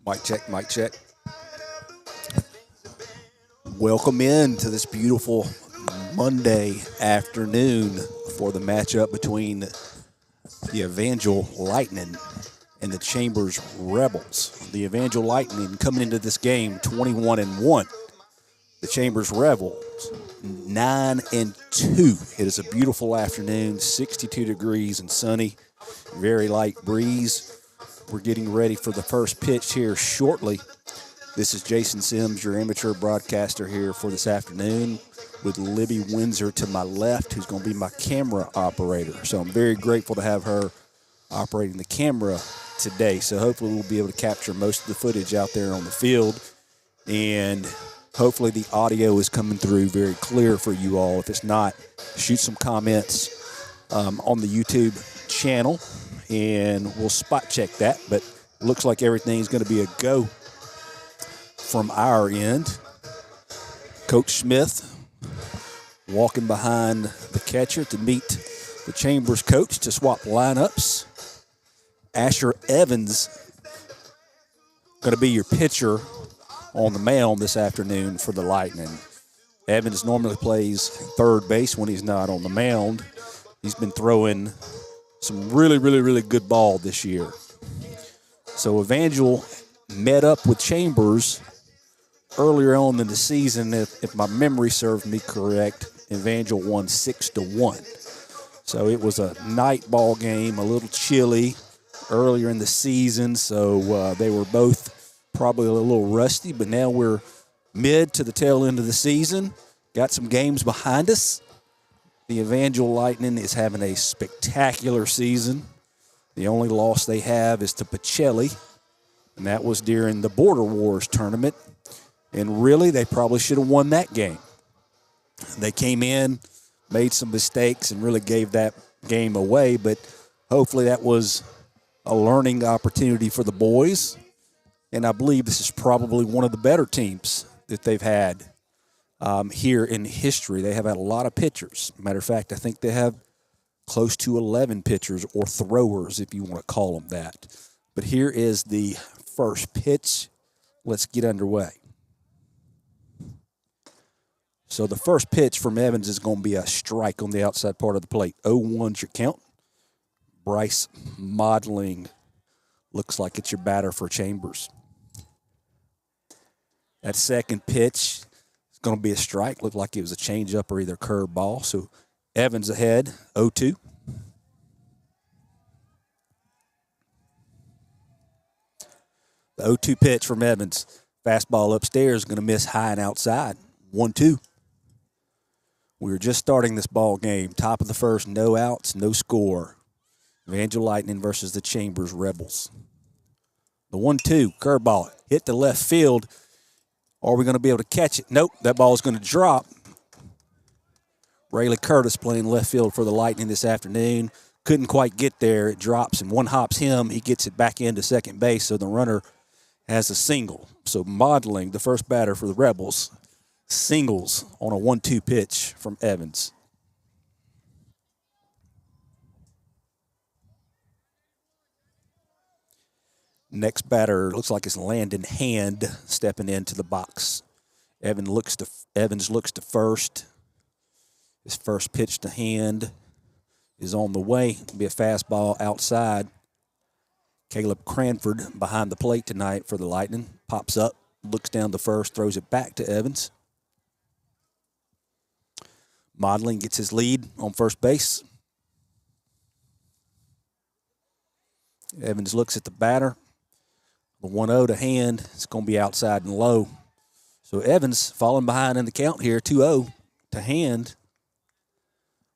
Mic check, mic check. Welcome in to this beautiful Monday afternoon for the matchup between the Evangel Lightning and the Chambers Rebels. The Evangel Lightning coming into this game 21-1. The Chambers Rebels 9-2. It is a beautiful afternoon, 62 degrees and sunny, very light breeze. We're getting ready for the first pitch here shortly. This is Jason Sims, your amateur broadcaster here for this afternoon, with Libby Windsor to my left, who's going to be my camera operator. So I'm very grateful to have her operating the camera today. So hopefully we'll be able to capture most of the footage out there on the field, and hopefully the audio is coming through very clear for you all. If it's not, shoot some comments on the YouTube channel, and we'll spot check that. But it looks like everything's going to be a go from our end. Coach Smith walking behind the catcher to meet the Chambers coach to swap lineups. Asher Evans going to be your pitcher on the mound this afternoon for the Lightning. Evans normally plays third base when he's not on the mound. He's been throwing some really good ball this year. So Evangel met up with Chambers earlier on in the season. If my memory serves me correct, Evangel won 6-1. So it was a night ball game, a little chilly earlier in the season. So they were both probably a little rusty, but now we're mid to the tail end of the season. Got some games behind us. The Evangel Lightning is having a spectacular season. The only loss they have is to Pacelli, and that was during the Border Wars tournament. And really, they probably should have won that game. They came in, made some mistakes, and really gave that game away. But hopefully that was a learning opportunity for the boys. And I believe this is probably one of the better teams that they've had here in history. They have had a lot of pitchers. Matter of fact, I think they have close to 11 pitchers or throwers, if you want to call them that. But here is the first pitch. Let's get underway. So the first pitch from Evans is going to be a strike on the outside part of the plate. 0-1's your count. Bryce Modeling looks like it's your batter for Chambers. That second pitch is going to be a strike. Looked like it was a changeup or either curve ball. So Evans ahead, 0-2. The 0-2 pitch from Evans. Fastball upstairs, going to miss high and outside. 1-2. We were just starting this ball game. Top of the first, no outs, no score. Evangel Lightning versus the Chambers Rebels. The 1-2, curveball, hit the left field. Are we going to be able to catch it? Nope, that ball is going to drop. Rayleigh Curtis playing left field for the Lightning this afternoon. Couldn't quite get there. It drops, and one hops him. He gets it back into second base, so the runner has a single. So Modeling, the first batter for the Rebels, singles on a 1-2 pitch from Evans. Next batter looks like it's Landon Hand stepping into the box. Evans looks to first. His first pitch to Hand is on the way. It'll be a fastball outside. Caleb Cranford behind the plate tonight for the Lightning. Pops up, looks down the first, throws it back to Evans. Modeling gets his lead on first base. Evans looks at the batter. The 1-0 to Hand. It's going to be outside and low. So Evans falling behind in the count here, 2-0 to Hand.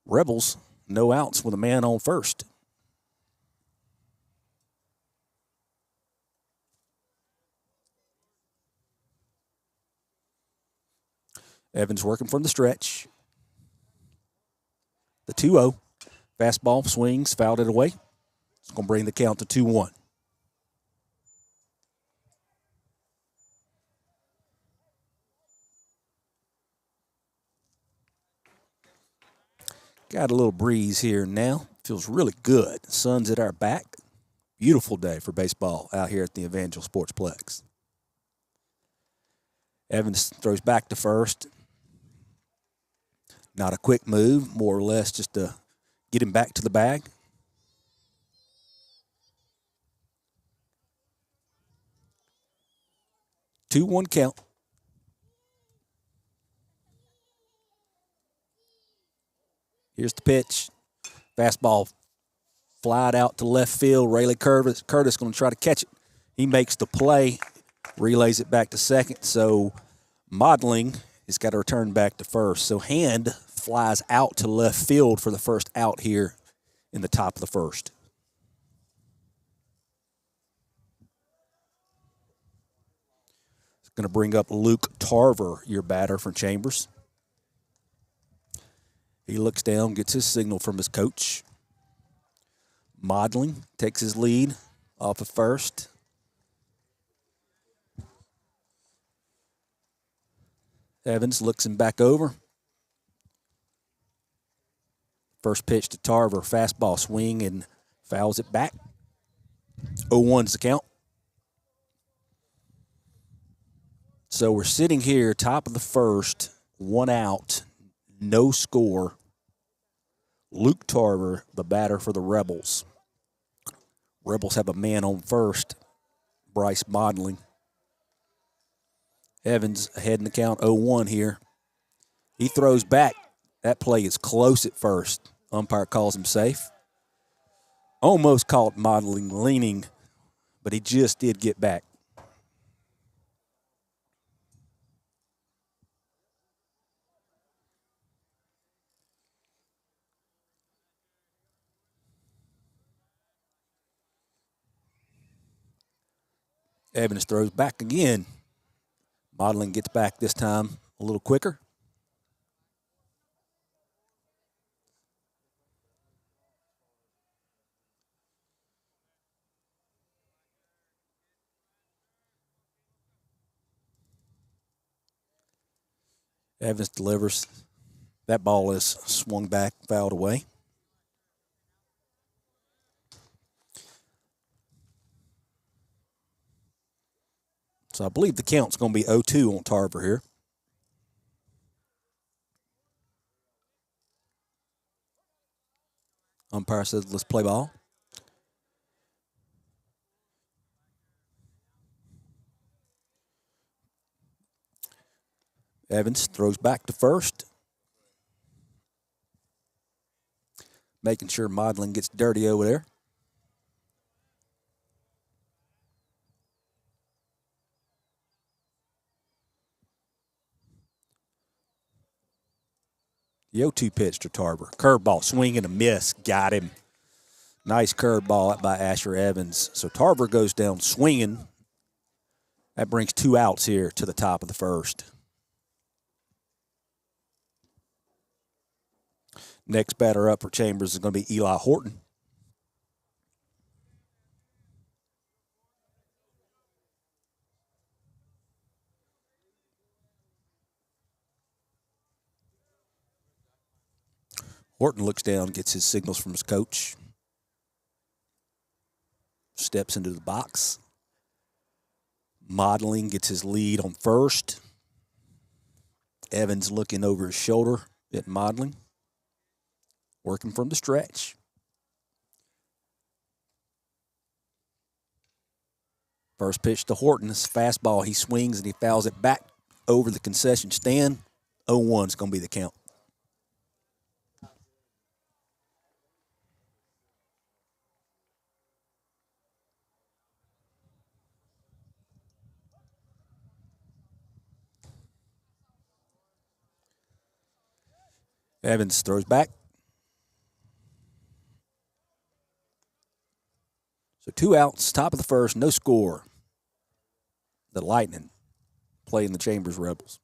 Rebels, no outs with a man on first. Evans working from the stretch. The 2-0. Fastball swings, fouled it away. It's going to bring the count to 2-1. Got a little breeze here now. Feels really good. Sun's at our back. Beautiful day for baseball out here at the Evangel Sportsplex. Evans throws back to first. Not a quick move, more or less just to get him back to the bag. Two-one count. Here's the pitch. Fastball flied out to left field. Rayleigh Curtis going to try to catch it. He makes the play, relays it back to second. So Modeling has got to return back to first. So Hand flies out to left field for the first out here in the top of the first. It's going to bring up Luke Tarver, your batter from Chambers. He looks down, gets his signal from his coach. Modeling takes his lead off of first. Evans looks him back over. First pitch to Tarver, fastball swing and fouls it back. 0-1's the count. So we're sitting here, top of the first, one out, no score. Luke Tarver, the batter for the Rebels. Rebels have a man on first, Bryce Modeling. Evans ahead in the count, 0-1 here. He throws back. That play is close at first. Umpire calls him safe. Almost caught Modeling leaning, but he just did get back. Evans throws back again. Modeling gets back this time a little quicker. Evans delivers. That ball is swung back, fouled away. So I believe the count's going to be 0-2 on Tarver here. Umpire says, let's play ball. Evans throws back to first. Making sure Modeling gets dirty over there. The 0-2 pitch to Tarver. Curveball, swing and a miss. Got him. Nice curveball out by Asher Evans. So Tarver goes down swinging. That brings two outs here to the top of the first. Next batter up for Chambers is going to be Eli Horton. Horton looks down, gets his signals from his coach. Steps into the box. Modeling gets his lead on first. Evans looking over his shoulder at Modeling. Working from the stretch. First pitch to Horton. This fastball, he swings and he fouls it back over the concession stand. 0-1 is going to be the count. Evans throws back. So two outs, top of the first, no score. The Lightning playing the Chambers Rebels.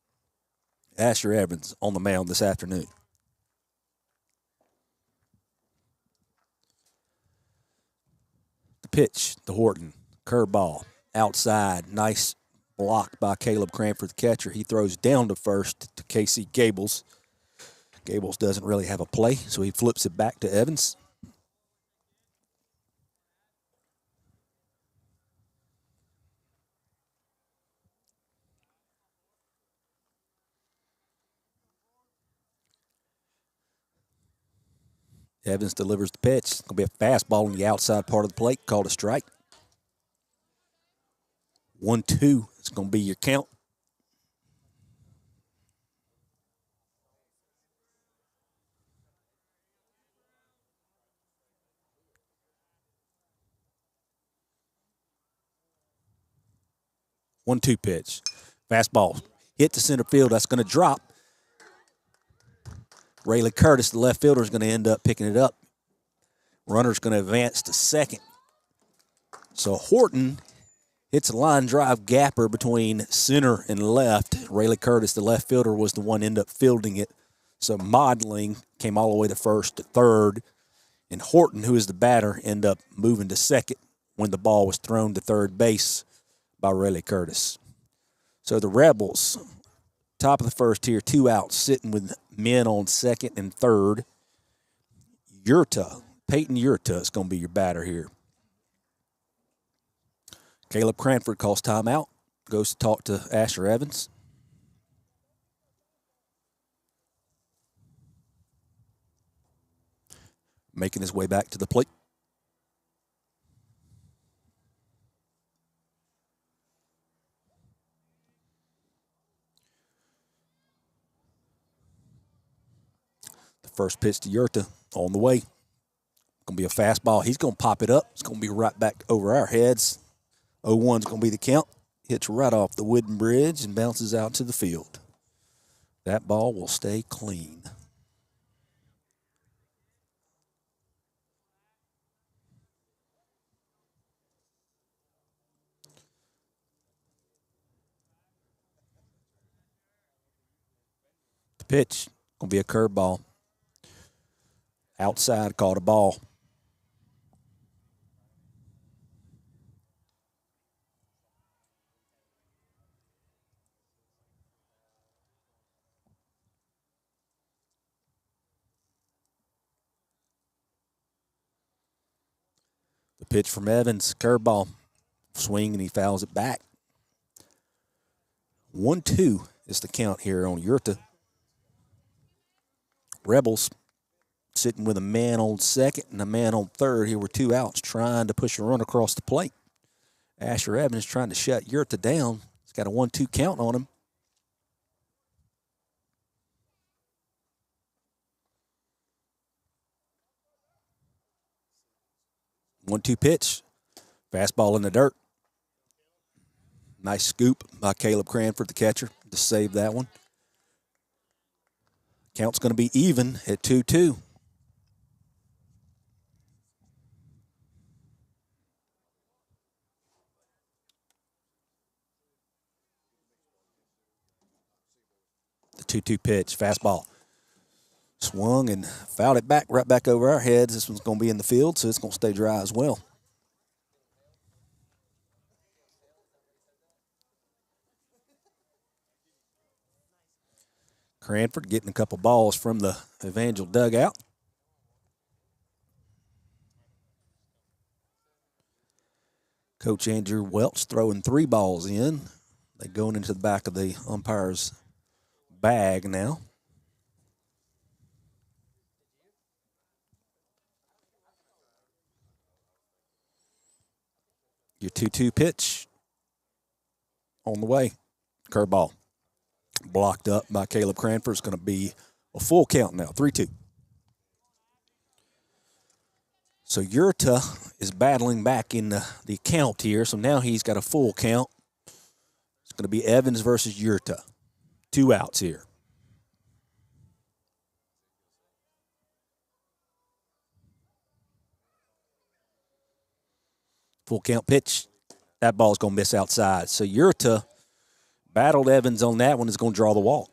Asher Evans on the mound this afternoon. The pitch to Horton. Curveball outside. Nice block by Caleb Cranford, the catcher. He throws down to first to Casey Gables. Gables doesn't really have a play, so he flips it back to Evans. Evans delivers the pitch. It's going to be a fastball on the outside part of the plate, called a strike. 1-2 is going to be your count. One-two pitch. Fastball. Hit to center field. That's going to drop. Rayleigh Curtis, the left fielder, is going to end up picking it up. Runner's going to advance to second. So Horton hits a line drive gapper between center and left. Rayleigh Curtis, the left fielder, was the one to end up fielding it. So Modeling came all the way to first to third. And Horton, who is the batter, ended up moving to second when the ball was thrown to third base by Rayleigh Curtis. So the Rebels, top of the first here, 2 outs, sitting with men on second and third. Peyton Yurta is going to be your batter here. Caleb Cranford calls timeout, goes to talk to Asher Evans. Making his way back to the plate. The first pitch to Yurta on the way. Going to be a fastball. He's going to pop it up. It's going to be right back over our heads. 0-1 is going to be the count. Hits right off the wooden bridge and bounces out to the field. That ball will stay clean. The pitch going to be a curveball. Outside, called a ball. The pitch from Evans, curveball. Swing, and he fouls it back. 1-2 is the count here on Yurta. Rebels sitting with a man on second and a man on third. Here were 2 outs trying to push a run across the plate. Asher Evans trying to shut Yurta down. He's got a 1-2 count on him. One-two pitch. Fastball in the dirt. Nice scoop by Caleb Cranford, the catcher, to save that one. Count's going to be even at 2-2. The 2-2 pitch, fastball. Swung and fouled it back, right back over our heads. This one's going to be in the field, so it's going to stay dry as well. Cranford getting a couple balls from the Evangel dugout. Coach Andrew Welch throwing 3 balls in. They're going into the back of the umpire's bag now. Your 2-2 pitch on the way. Curveball. Blocked up by Caleb Cranford. It's going to be a full count now, 3-2. So Yurta is battling back in the count here. So now he's got a full count. It's going to be Evans versus Yurta. 2 outs here. Full count pitch. That ball's going to miss outside. So Yurta battled Evans on that one. Is going to draw the walk.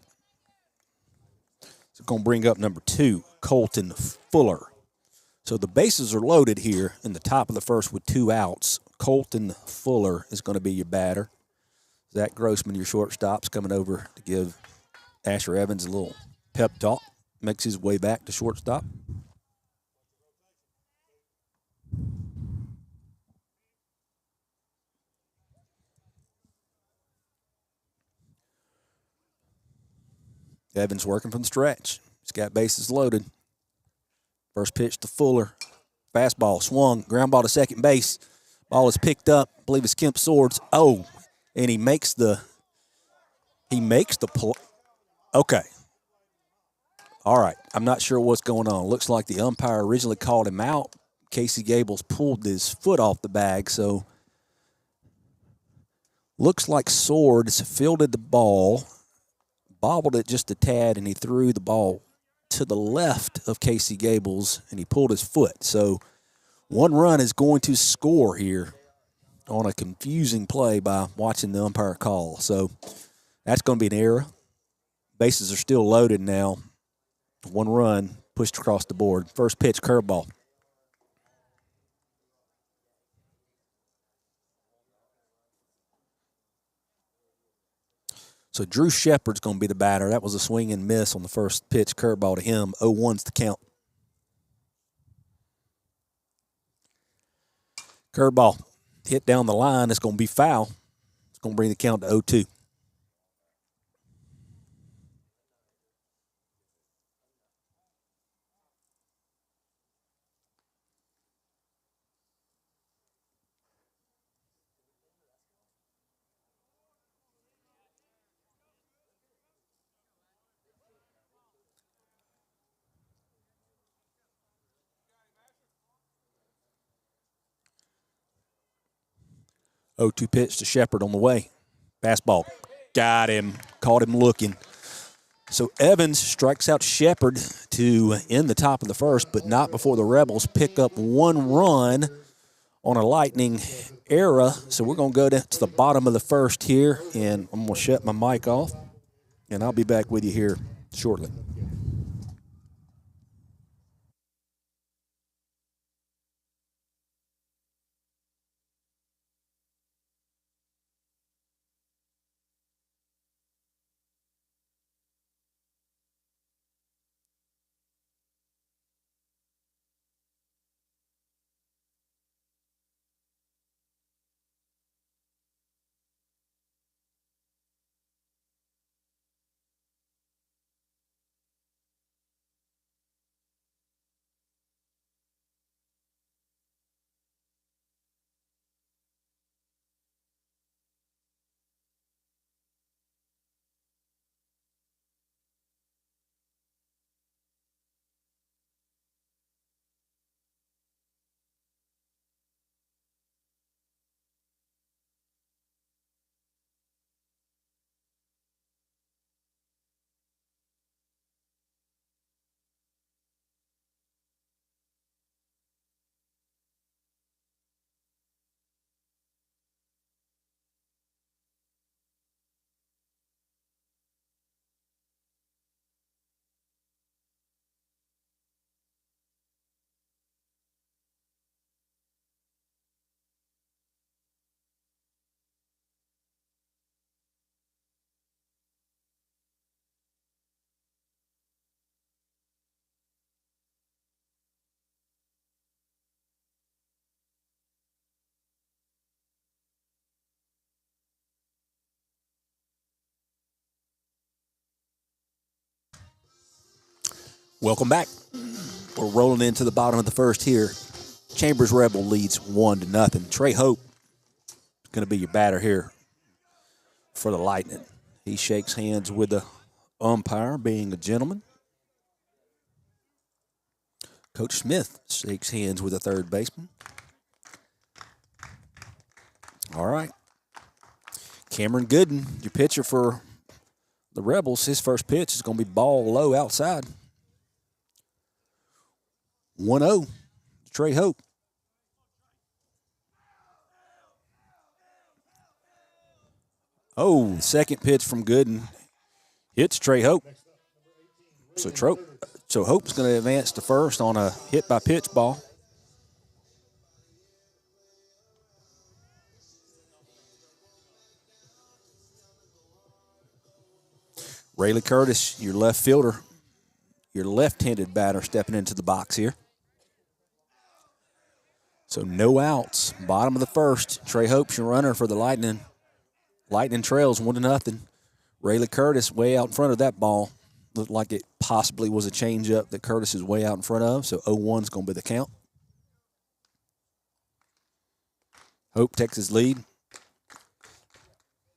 So going to bring up number 2, Colton Fuller. So the bases are loaded here in the top of the first with 2 outs. Colton Fuller is going to be your batter. Zach Grossman, your shortstop's coming over to give Asher Evans a little pep talk. Makes his way back to shortstop. Evans working from the stretch. He's got bases loaded. First pitch to Fuller. Fastball swung. Ground ball to second base. Ball is picked up. I believe it's Kemp Swords. Oh, and he makes the play. Okay. All right. I'm not sure what's going on. Looks like the umpire originally called him out. Casey Gables pulled his foot off the bag, so looks like Swords fielded the ball, bobbled it just a tad, and he threw the ball to the left of Casey Gables, and he pulled his foot. So 1 run is going to score here on a confusing play by watching the umpire call. So that's going to be an error. Bases are still loaded now. 1 run pushed across the board. First pitch, curveball. So Drew Shepard's going to be the batter. That was a swing and miss on the first pitch, curveball to him. 0-1's the count. Curveball hit down the line. It's going to be foul. It's going to bring the count to 0-2. Oh, 2 pitch to Shepard on the way. Fastball. Got him. Caught him looking. So Evans strikes out Shepard to end the top of the first, but not before the Rebels pick up 1 run on a lightning error. So we're going to go to the bottom of the first here, and I'm going to shut my mic off, and I'll be back with you here shortly. Welcome back. We're rolling into the bottom of the first here. Chambers Rebel leads 1-0. Trey Hope is going to be your batter here for the Lightning. He shakes hands with the umpire, being a gentleman. Coach Smith shakes hands with the third baseman. All right. Cameron Gooden, your pitcher for the Rebels. His first pitch is going to be ball low outside. 1-0, Trey Hope. Oh, second pitch from Gooden hits Trey Hope. So Hope's going to advance to first on a hit by pitch ball. Rayleigh Curtis, your left fielder, your left-handed batter stepping into the box here. So no outs, bottom of the first. Trey Hope's your runner for the Lightning. Lightning trails 1-0. Rayleigh Curtis way out in front of that ball. Looked like it possibly was a changeup that Curtis is way out in front of, so 0-1 is going to be the count. Hope takes his lead.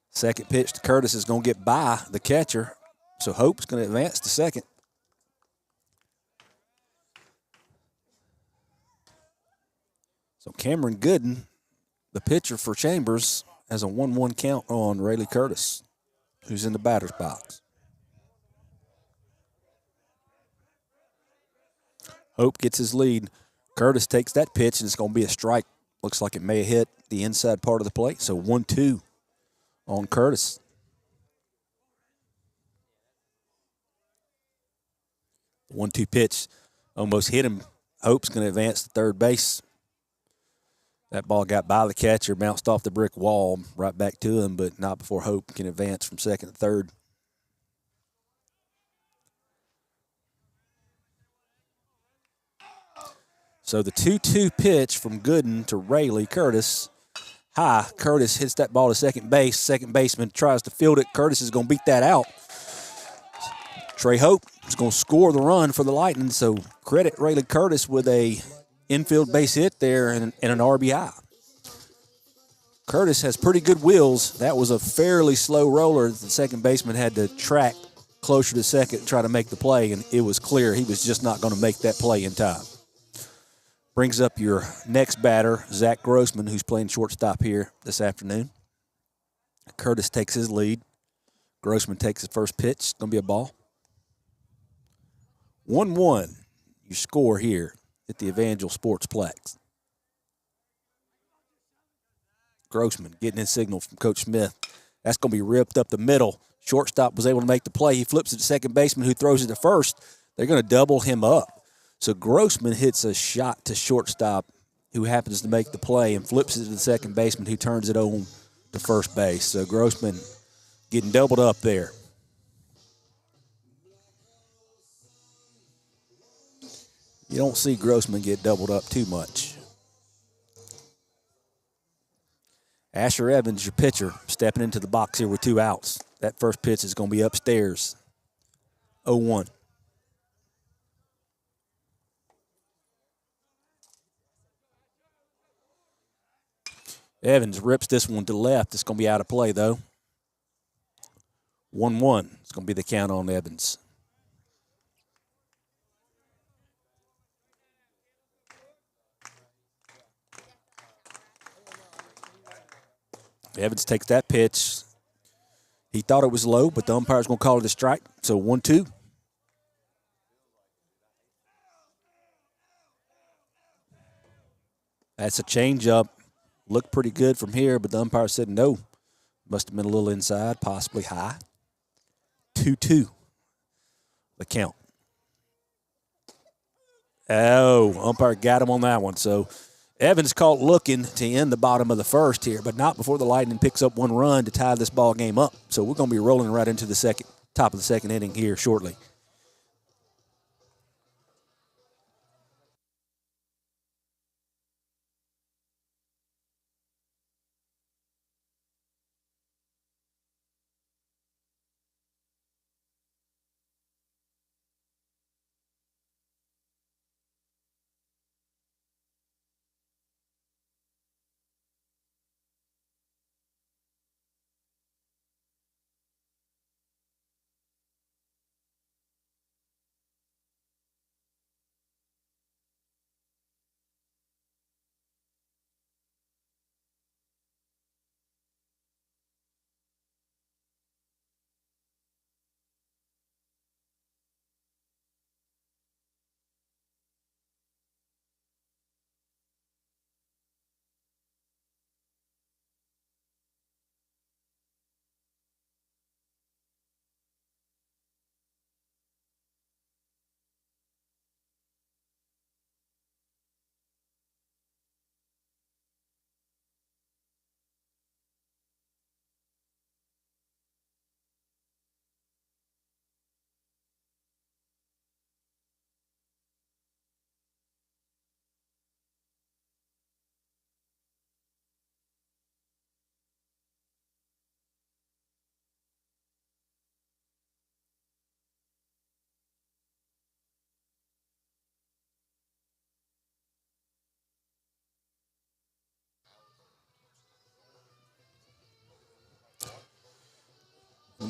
Second pitch to Curtis is going to get by the catcher, so Hope's going to advance to second. So Cameron Gooden, the pitcher for Chambers, has a 1-1 count on Rayleigh Curtis, who's in the batter's box. Hope gets his lead. Curtis takes that pitch, and it's going to be a strike. Looks like it may have hit the inside part of the plate, so 1-2 on Curtis. The 1-2 pitch almost hit him. Hope's going to advance to third base. That ball got by the catcher, bounced off the brick wall, right back to him, but not before Hope can advance from second to third. So the 2-2 pitch from Gooden to Rayleigh Curtis. High. Curtis hits that ball to second base. Second baseman tries to field it. Curtis is going to beat that out. Trey Hope is going to score the run for the Lightning, so credit Rayleigh Curtis with a infield base hit there and an RBI. Curtis has pretty good wheels. That was a fairly slow roller. The second baseman had to track closer to second and try to make the play, and it was clear he was just not going to make that play in time. Brings up your next batter, Zach Grossman, who's playing shortstop here this afternoon. Curtis takes his lead. Grossman takes his first pitch. It's going to be a ball. 1-1, you score here at the Evangel Sportsplex. Grossman getting his signal from Coach Smith. That's going to be ripped up the middle. Shortstop was able to make the play. He flips it to second baseman who throws it to first. They're going to double him up. So Grossman hits a shot to shortstop who happens to make the play and flips it to the second baseman who turns it on to first base. So Grossman getting doubled up there. You don't see Grossman get doubled up too much. Asher Evans, your pitcher, stepping into the box here with 2 outs. That first pitch is going to be upstairs. 0-1. Evans rips this one to left. It's going to be out of play, though. 1-1. It's going to be the count on Evans. Evans takes that pitch. He thought it was low, but the umpire's going to call it a strike. So 1-2. That's a changeup. Looked pretty good from here, but the umpire said no. Must have been a little inside, possibly high. 2-2. The count. Oh, umpire got him on that one. So Evans caught looking to end the bottom of the first here, but not before the Lightning picks up 1 run to tie this ball game up. So we're going to be rolling right into the top of the second inning here shortly.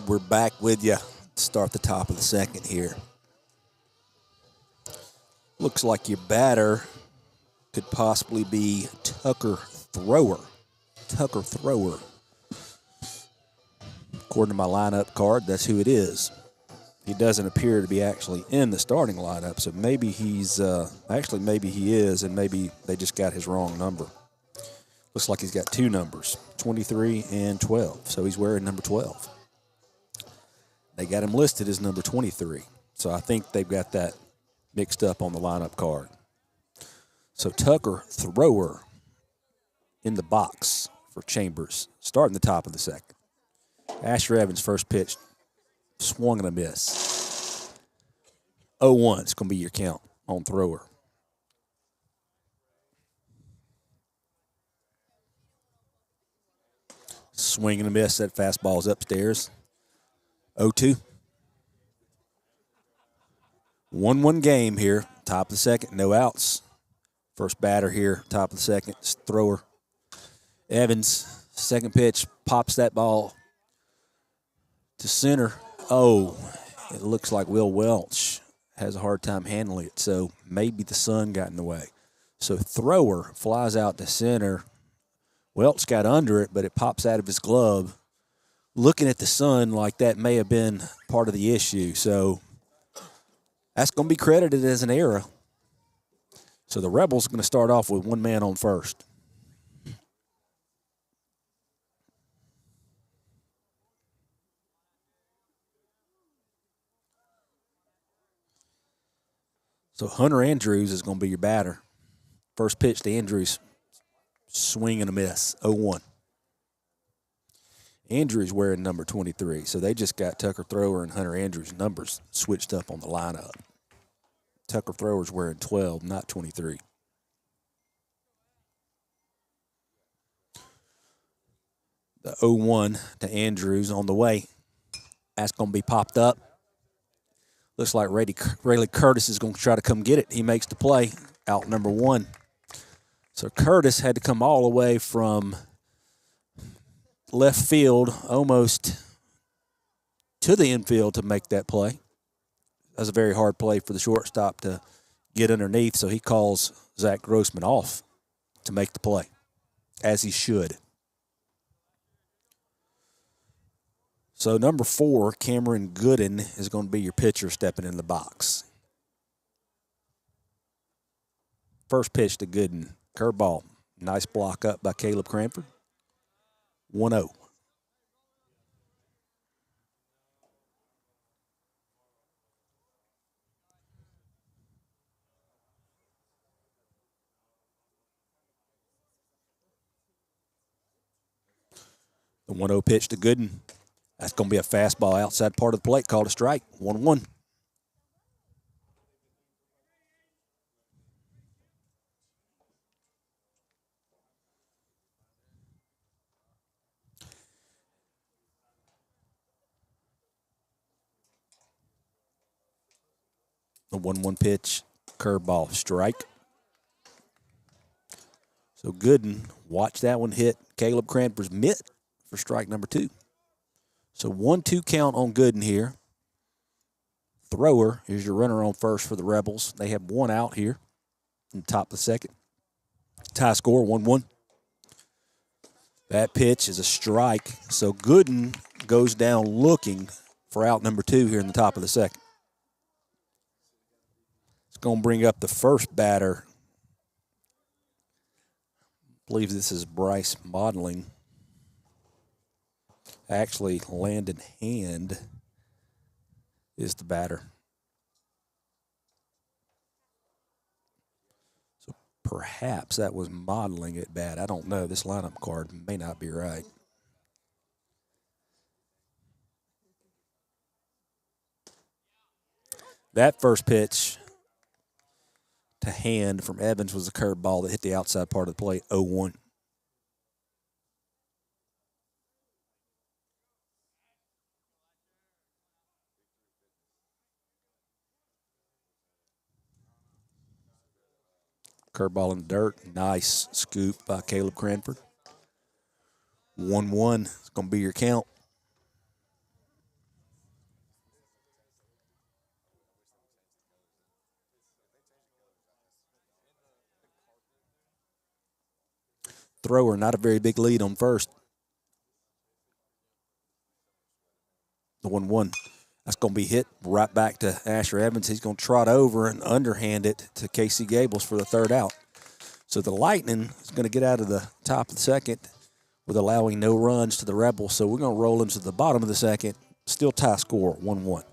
And we're back with you. Start the top of the second here. Looks like your batter could possibly be Tucker Thrower. According to my lineup card, that's who it is. He doesn't appear to be actually in the starting lineup, so maybe he's maybe he is, and maybe they just got his wrong number. Looks like he's got two numbers, 23 and 12, so he's wearing number 12. They got him listed as number 23, so I think they've got that mixed up on the lineup card. So Tucker Thrower in the box for Chambers, starting the top of the second. Asher Evans' first pitch, swung and a miss. 0-1, it's going to be your count on Thrower. Swing and a miss, that fastball's upstairs. 0-2. 1-1 game here, top of the second, no outs. First batter here, top of the second, Thrower. Evans, second pitch, pops that ball to center. Oh, it looks like Will Welch has a hard time handling it, so maybe the sun got in the way. So Thrower flies out to center. Welch got under it, but it pops out of his glove. Looking at the sun like that may have been part of the issue, so that's going to be credited as an error. So the Rebels are going to start off with one man on first. So Hunter Andrews is going to be your batter. First pitch to Andrews, swing and a miss, 0-1. Andrews wearing number 23, so they just got Tucker Thrower and Hunter Andrews' numbers switched up on the lineup. Tucker Thrower's wearing 12, not 23. The 0-1 to Andrews on the way. That's going to be popped up. Looks like Rayleigh Curtis is going to try to come get it. He makes the play, out number 1. So Curtis had to come all the way from left field almost to the infield to make that play. That was a very hard play for the shortstop to get underneath, so he calls Zach Grossman off to make the play, as he should. So number 4, Cameron Gooden, is going to be your pitcher stepping in the box. First pitch to Gooden, curveball. Nice block up by Caleb Cranford. 1-0. The 1-0 pitch to Gooden. That's going to be a fastball outside part of the plate, called a strike. 1-1. The 1-1 pitch, curveball, strike. So Gooden, watch that one hit Caleb Cranford's mitt for strike number 2. So 1-2 count on Gooden here. Thrower is your runner on first for the Rebels. They have one out here in the top of the second. Tie score, 1-1. That pitch is a strike. So Gooden goes down looking for out number 2 here in the top of the second. It's going to bring up the first batter. I believe this is Bryce Modeling. Actually, Landon Hand is the batter. So perhaps that was Modeling at bat. I don't know. This lineup card may not be right. That first pitch to Hand from Evans was a curveball that hit the outside part of the plate, 0-1. Curveball in the dirt. Nice scoop by Caleb Cranford. 1-1 is going to be your count. thrower, not a very big lead on first. The 1-1. That's going to be hit right back to Asher Evans. He's going to trot over and underhand it to Casey Gables for the third out. So the Lightning is going to get out of the top of the second with allowing no runs to the Rebels. So we're going to roll into the bottom of the second. Still tie score, 1-1.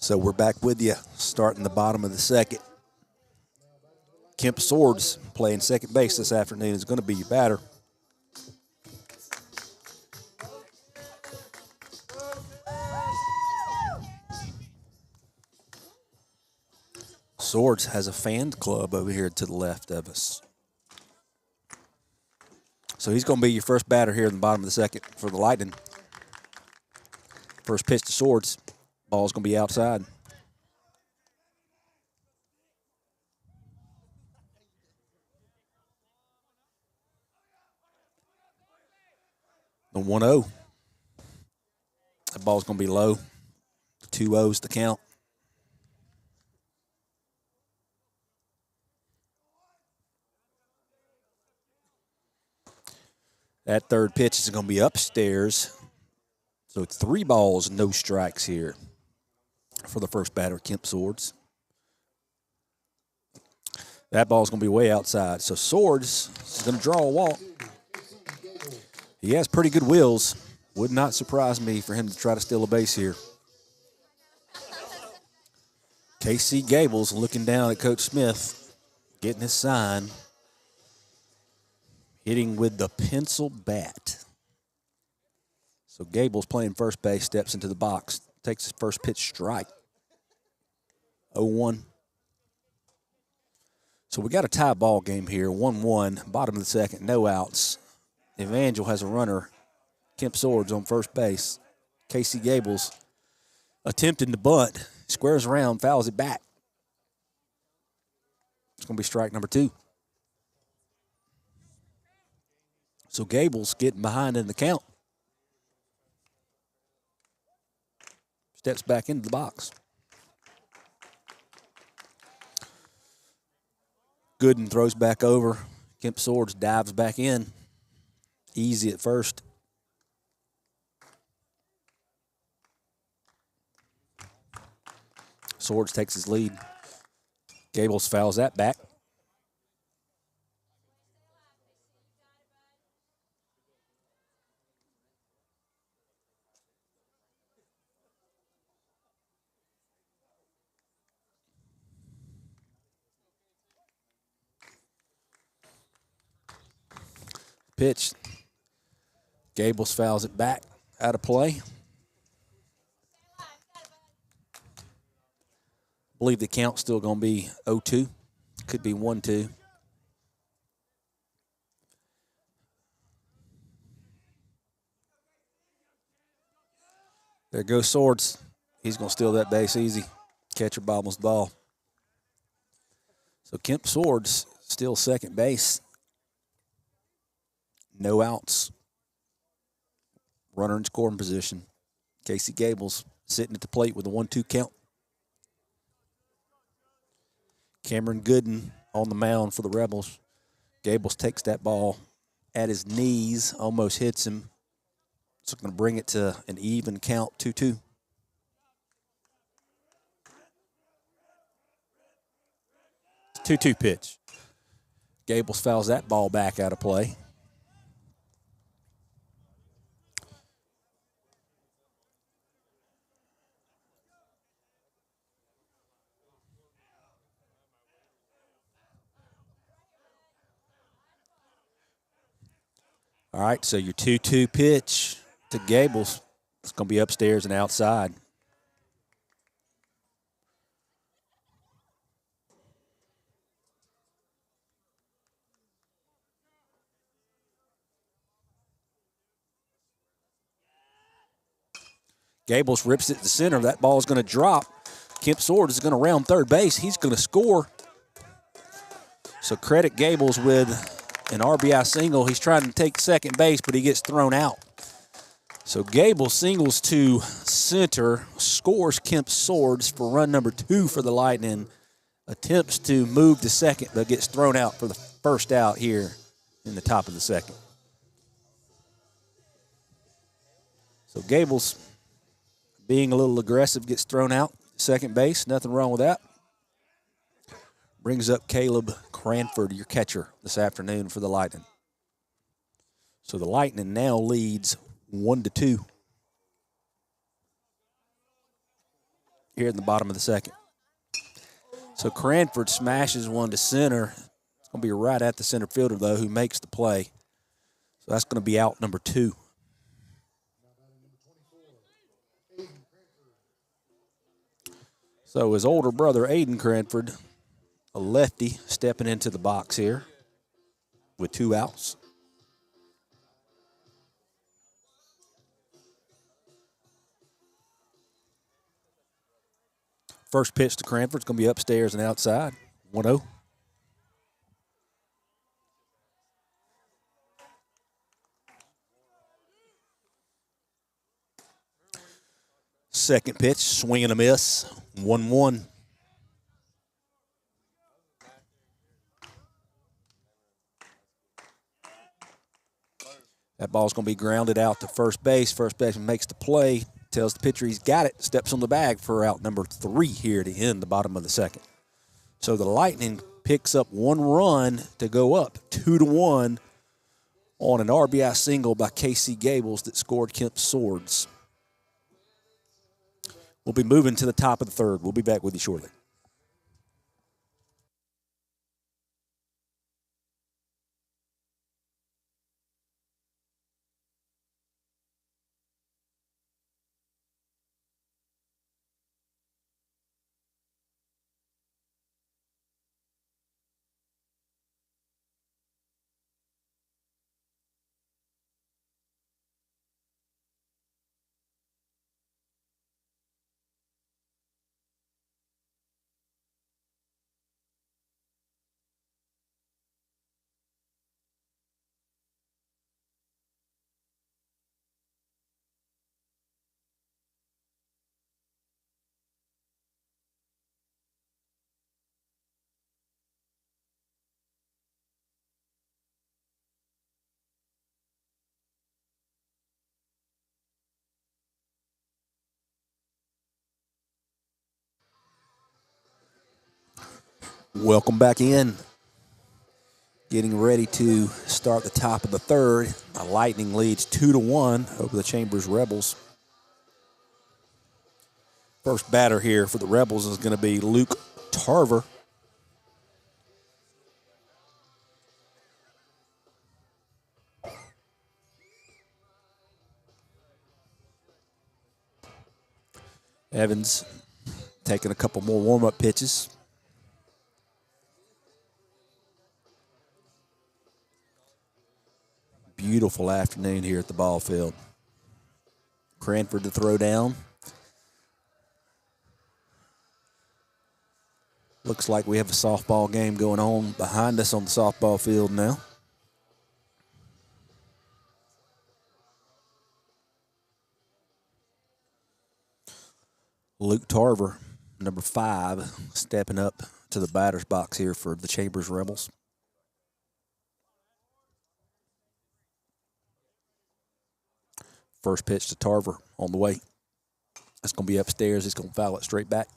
So we're back with you, starting the bottom of the second. Kemp Swords playing second base this afternoon is going to be your batter. Swords has a fan club over here to the left of us. So he's going to be your first batter here in the bottom of the second for the Lightning. First pitch to Swords. Ball's going to be outside. The 1-0. That ball's going to be low. 2 O's to count. That third pitch is going to be upstairs. So 3 balls, no strikes here for the first batter, Kemp Swords. That ball's going to be way outside. So Swords is going to draw a walk. He has pretty good wheels. Would not surprise me for him to try to steal a base here. Casey Gables looking down at Coach Smith, getting his sign. Hitting with the pencil bat. So Gables playing first base, steps into the box, takes his first pitch strike. 0-1. So we got a tie ball game here, 1-1, bottom of the second, no outs. Evangel has a runner, Kemp Swords on first base. Casey Gables attempting to bunt, squares around, fouls it back. It's going to be strike number 2. So Gables getting behind in the count. Steps back into the box. Gooden throws back over. Kemp Swords dives back in. Easy at first. Swords takes his lead. Gables fouls that back. Pitch. Gables fouls it back. Out of play. I believe the count's still going to be 0-2. Could be 1-2. There goes Swords. He's going to steal that base easy. Catcher bobbles the ball. So Kemp Swords still second base. No outs. Runner in scoring position. Casey Gables sitting at the plate with a 1-2 count. Cameron Gooden on the mound for the Rebels. Gables takes that ball at his knees, almost hits him. So going to bring it to an even count, 2-2. It's a 2-2 pitch. Gables fouls that ball back out of play. All right, so your 2-2 pitch to Gables. It's going to be upstairs and outside. Gables rips it to center. That ball is going to drop. Kemp Sword is going to round third base. He's going to score. So credit Gables with an RBI single. He's trying to take second base, but he gets thrown out. So Gables singles to center, scores Kemp Swords for run number 2 for the Lightning. Attempts to move to second, but gets thrown out for the first out here in the top of the second. So Gables, being a little aggressive, gets thrown out. Second base, nothing wrong with that. Brings up Caleb Cranford, your catcher, this afternoon for the Lightning. So the Lightning now leads 1-2 here in the bottom of the second. So Cranford smashes one to center. It's going to be right at the center fielder, though, who makes the play. So that's going to be out number 2. So his older brother, Aiden Cranford, a lefty, stepping into the box here with 2 outs. First pitch to Cranford is going to be upstairs and outside, 1-0. Second pitch, swing and a miss, 1-1. That ball's going to be grounded out to first base. First baseman makes the play, tells the pitcher he's got it, steps on the bag for out number 3 here to end the bottom of the second. So the Lightning picks up 1 run to go up 2-1 on an RBI single by Casey Gables that scored Kemp Swords. We'll be moving to the top of the third. We'll be back with you shortly. Welcome back in. Getting ready to start the top of the third. The Lightning leads 2-1 over the Chambers Rebels. First batter here for the Rebels is going to be Luke Tarver. Evans taking a couple more warm-up pitches. Beautiful afternoon here at the ball field. Cranford to throw down. Looks like we have a softball game going on behind us on the softball field now. Luke Tarver, number 5, stepping up to the batter's box here for the Chambers Rebels. First pitch to Tarver on the way. That's going to be upstairs. He's going to foul it straight back.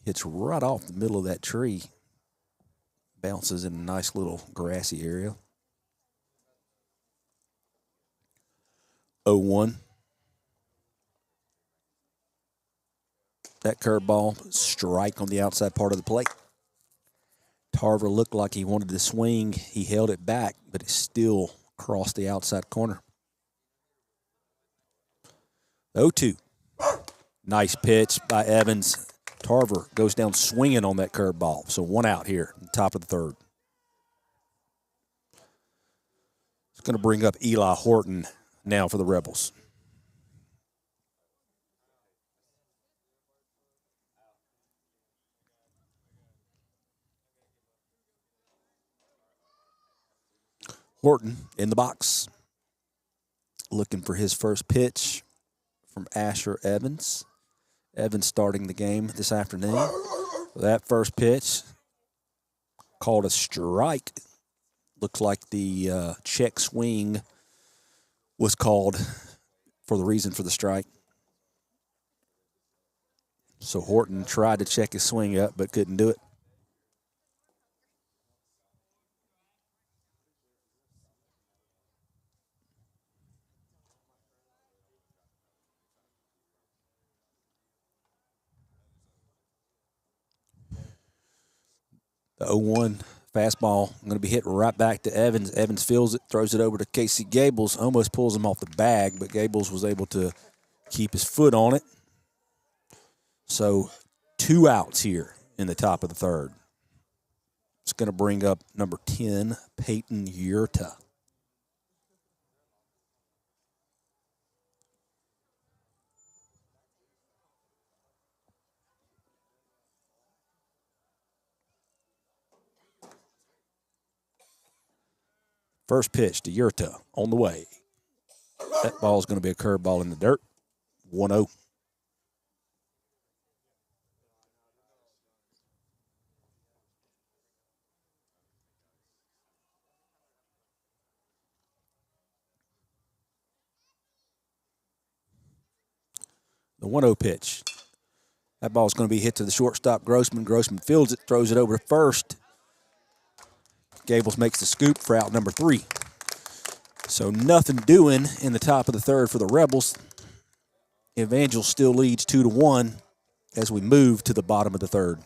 Hits right off the middle of that tree. Bounces in a nice little grassy area. 0-1. That curveball, strike on the outside part of the plate. Tarver looked like he wanted to swing. He held it back, but it still crossed the outside corner. 0-2. Nice pitch by Evans. Tarver goes down swinging on that curveball. So 1 out here, top of the third. It's going to bring up Eli Horton now for the Rebels. Horton in the box, looking for his first pitch from Asher Evans. Evans starting the game this afternoon. That first pitch called a strike. Looks like the check swing was called for the reason for the strike. So Horton tried to check his swing up but couldn't do it. The 0-1 fastball going to be hit right back to Evans. Evans feels it, throws it over to Casey Gables, almost pulls him off the bag, but Gables was able to keep his foot on it. So 2 outs here in the top of the third. It's going to bring up number 10, Peyton Yurta. First pitch to Yurta on the way. That ball is going to be a curveball in the dirt. 1-0. The 1-0 pitch. That ball is going to be hit to the shortstop, Grossman. Grossman fields it, throws it over to first. Gables makes the scoop for out number 3. So nothing doing in the top of the third for the Rebels. Evangel still leads 2-1 as we move to the bottom of the third.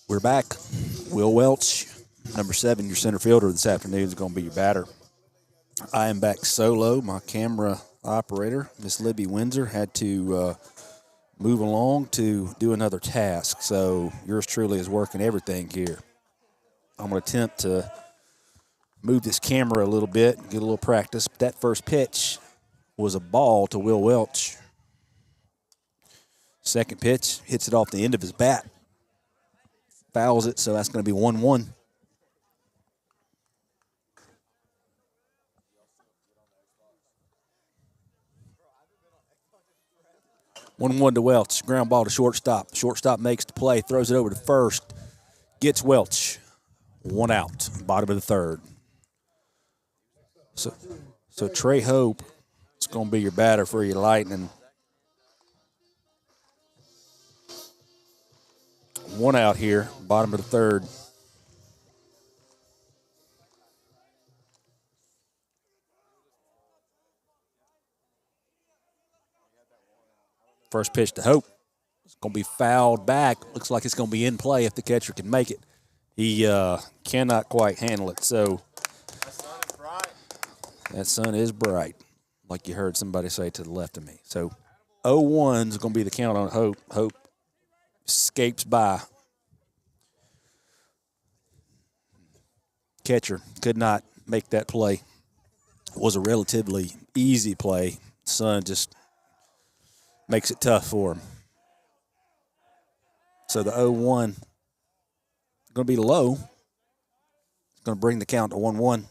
We're back. Will Welch, number 7, your center fielder this afternoon, is going to be your batter. I am back solo. My camera operator, Miss Libby Windsor, had to move along to do another task. So yours truly is working everything here. I'm going to attempt to move this camera a little bit and get a little practice. But that first pitch was a ball to Will Welch. Second pitch, hits it off the end of his bat. Fouls it, so that's going to be 1-1. 1-1 to Welch. Ground ball to shortstop. Shortstop makes the play, throws it over to first. Gets Welch. 1 out, bottom of the third. So Trey Hope is going to be your batter for your Lightning. 1 out here, bottom of the third. First pitch to Hope. It's going to be fouled back. Looks like it's going to be in play if the catcher can make it. He cannot quite handle it. So that sun is bright, like you heard somebody say to the left of me. So 0-1 is going to be the count on Hope. Hope escapes by. Catcher could not make that play. It was a relatively easy play. Sun just makes it tough for him. So the 0-1 is going to be low. It's going to bring the count to 1-1.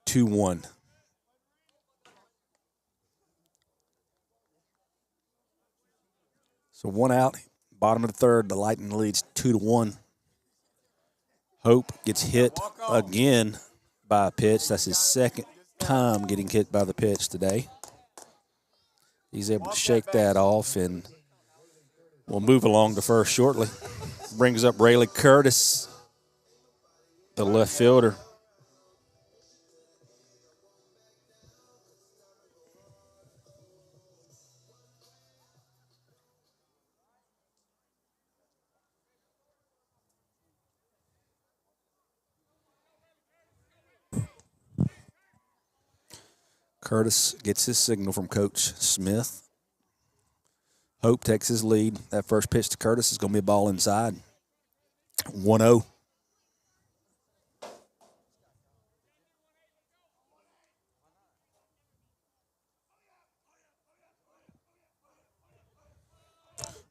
2-1. So 1 out, bottom of the third. The Lightning leads 2-1. Hope gets hit again by a pitch. That's his second time getting hit by the pitch today. He's able to shake that off, and we'll move along to first shortly. Brings up Rayleigh Curtis, the left fielder. Curtis gets his signal from Coach Smith. Hope takes his lead. That first pitch to Curtis is going to be a ball inside. 1-0.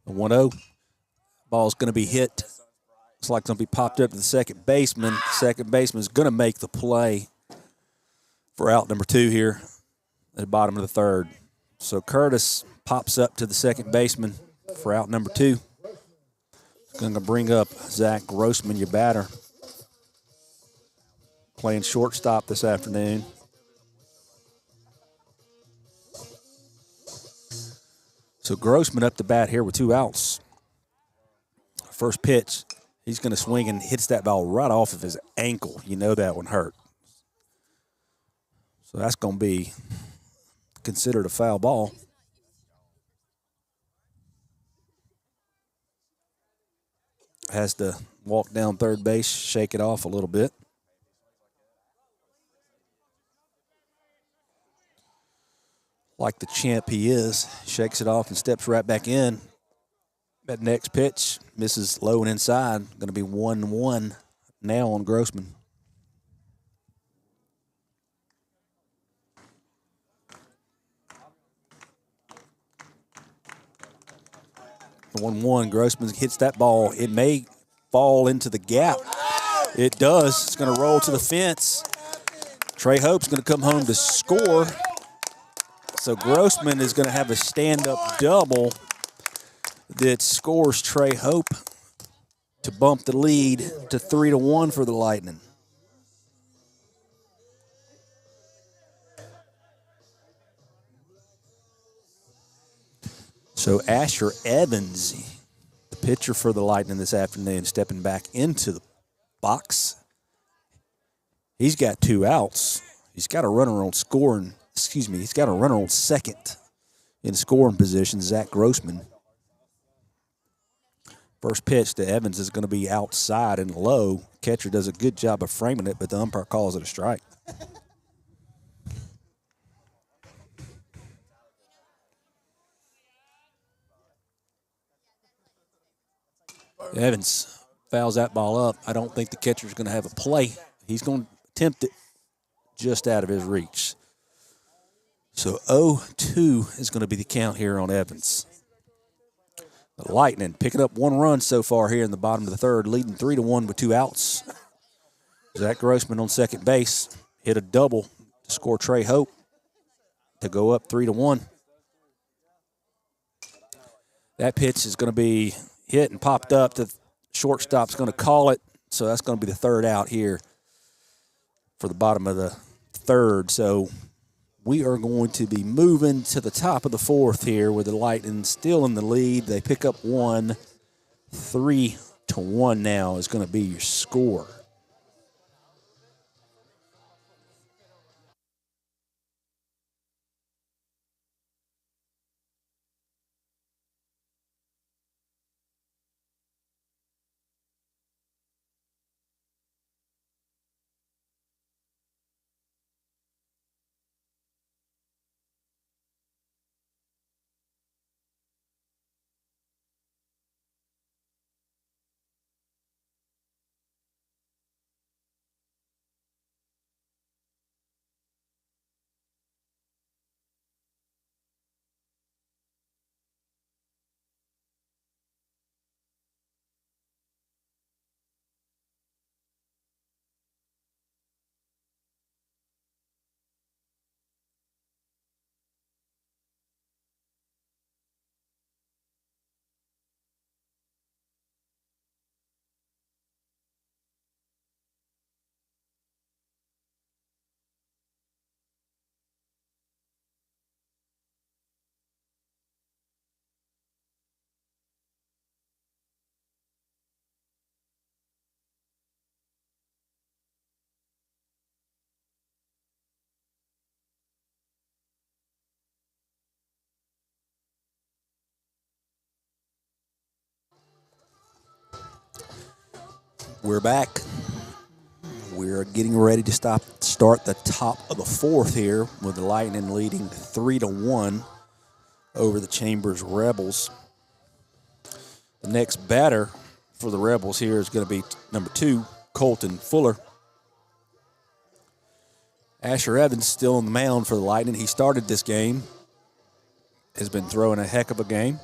The 1-0. Ball's going to be hit. It's like it's going to be popped up to the second baseman. Second baseman is going to make the play for out number 2 here at the bottom of the third. So Curtis pops up to the second baseman for out number 2. Going to bring up Zach Grossman, your batter, playing shortstop this afternoon. So Grossman up to bat here with 2 outs. First pitch, he's going to swing and hits that ball right off of his ankle. You know that one hurt. So that's going to be considered a foul ball. Has to walk down third base, shake it off a little bit. Like the champ he is, shakes it off and steps right back in. That next pitch misses low and inside. Going to be 1-1 now on Grossman. The 1-1, Grossman hits that ball. It may fall into the gap. It does. It's going to roll to the fence. Trey Hope's going to come home to score. So Grossman is going to have a stand-up double that scores Trey Hope to bump the lead to 3-1 for the Lightning. So Asher Evans, the pitcher for the Lightning this afternoon, stepping back into the box. He's got 2 outs. He's got a runner on scoring. He's got a runner on second in scoring position, Zach Grossman. First pitch to Evans is going to be outside and low. Catcher does a good job of framing it, but the umpire calls it a strike. Evans fouls that ball up, I don't think the catcher's going to have a play. He's going to attempt it just out of his reach. So 0-2 is going to be the count here on Evans. The Lightning picking up 1 run so far here in the bottom of the third, leading 3-1 with 2 outs. Zach Grossman on second base hit a double to score Trey Hope to go up 3-1. That pitch is going to be hit and popped up. The shortstop's going to call it, so that's going to be the third out here for the bottom of the third. So we are going to be moving to the top of the fourth here with the Lightning still in the lead. They pick up 1. 3-1 now is going to be your score. We're back. We're getting ready to start the top of the fourth here with the Lightning leading 3-1 over the Chambers Rebels. The next batter for the Rebels here is going to be number 2, Colton Fuller. Asher Evans still on the mound for the Lightning. He started this game, has been throwing a heck of a game.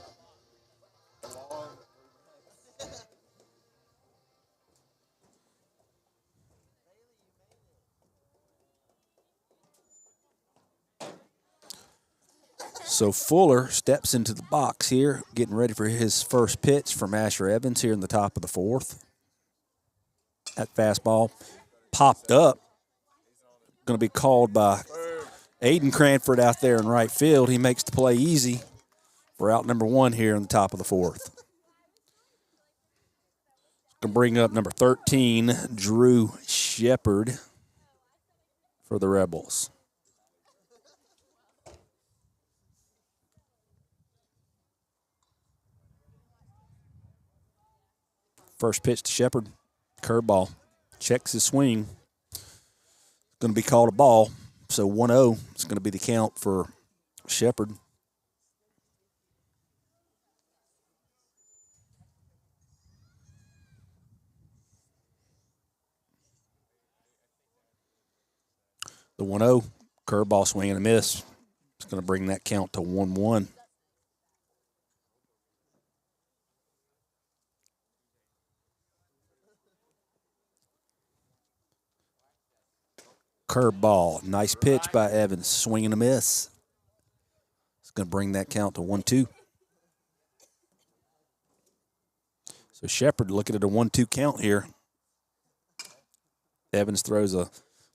So Fuller steps into the box here, getting ready for his first pitch from Asher Evans here in the top of the fourth. That fastball popped up. Going to be called by Aiden Cranford out there in right field. He makes the play easy for out number 1 here in the top of the fourth. Going to bring up number 13, Drew Shepard for the Rebels. First pitch to Shepard, curveball, checks his swing. Going to be called a ball, so 1-0 is going to be the count for Shepard. The 1-0, curveball swing and a miss. It's going to bring that count to 1-1. Curveball, nice pitch by Evans, swing and a miss. It's going to bring that count to 1-2. So Shepard looking at a 1-2 count here. Evans throws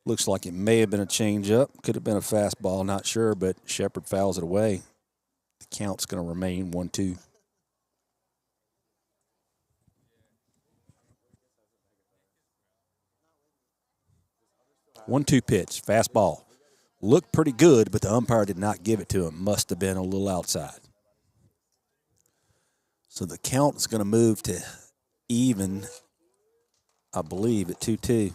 looks like it may have been a changeup. Could have been a fastball, not sure, but Shepard fouls it away. The count's going to remain 1-2. One-two pitch, fastball. Looked pretty good, but the umpire did not give it to him. Must have been a little outside. So the count is going to move to even, I believe, at 2-2.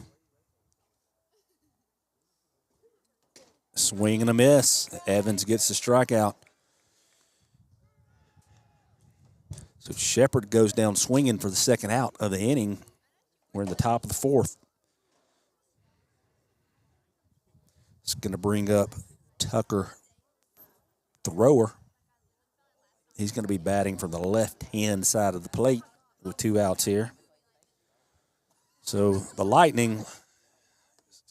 Swing and a miss. Evans gets the strikeout. So Shepard goes down swinging for the second out of the inning. We're in the top of the fourth. It's going to bring up Tucker Thrower. He's going to be batting from the left-hand side of the plate with 2 outs here. So the Lightning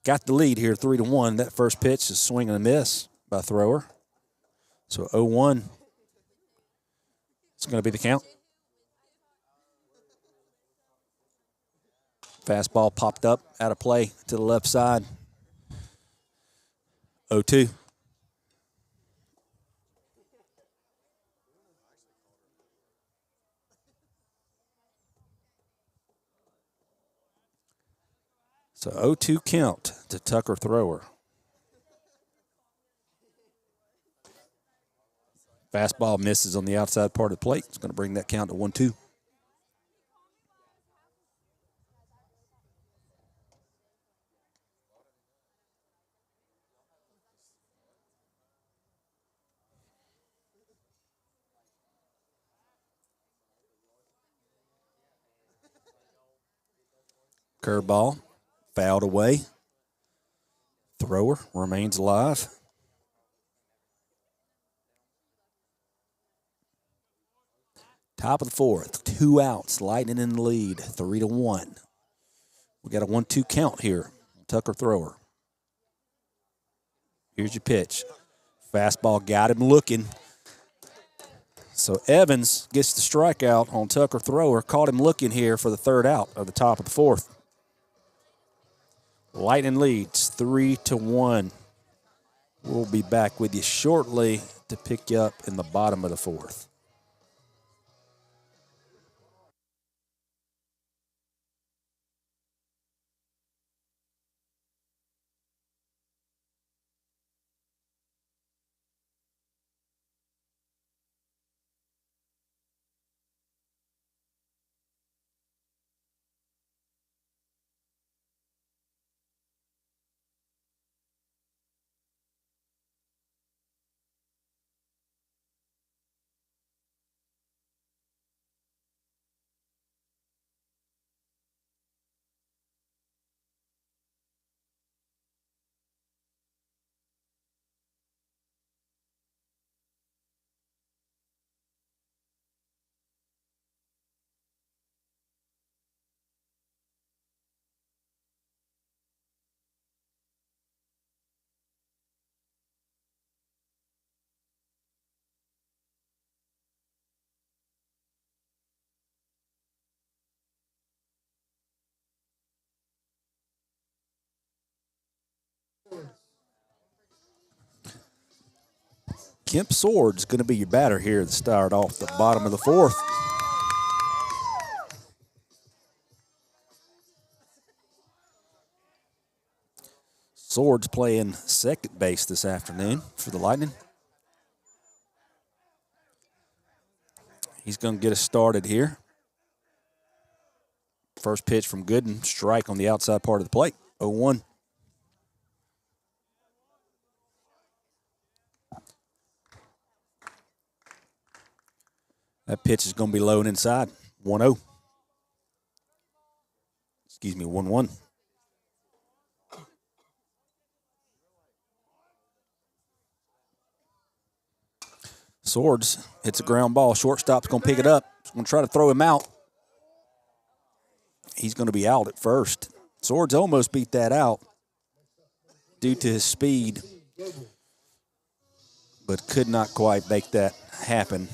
got the lead here 3-1. That first pitch is swing and a miss by Thrower. So 0-1. It's going to be the count. Fastball popped up out of play to the left side. 0-2. So 0-2 count to Tucker Thrower. Fastball misses on the outside part of the plate. It's going to bring that count to 1-2. Curveball, fouled away. Thrower remains alive. Top of the fourth, 2 outs, Lightning in the lead, 3-1. We got a 1-2 count here. Tucker Thrower. Here's your pitch. Fastball got him looking. So Evans gets the strikeout on Tucker Thrower. Caught him looking here for the 3rd out of the top of the 4th. Lightning leads 3-1. We'll be back with you shortly to pick you up in the bottom of the 4th. Kemp Sword's going to be your batter here to start off the bottom of the 4th. Sword's playing second base this afternoon for the Lightning. He's going to get us started here. First pitch from Gooden, strike on the outside part of the plate, 0-1. That pitch is going to be low and inside, 1-0. Excuse me, 1-1. Swords hits a ground ball. Shortstop's going to pick it up. He's going to try to throw him out. He's going to be out at first. Swords almost beat that out due to his speed, but could not quite make that happen.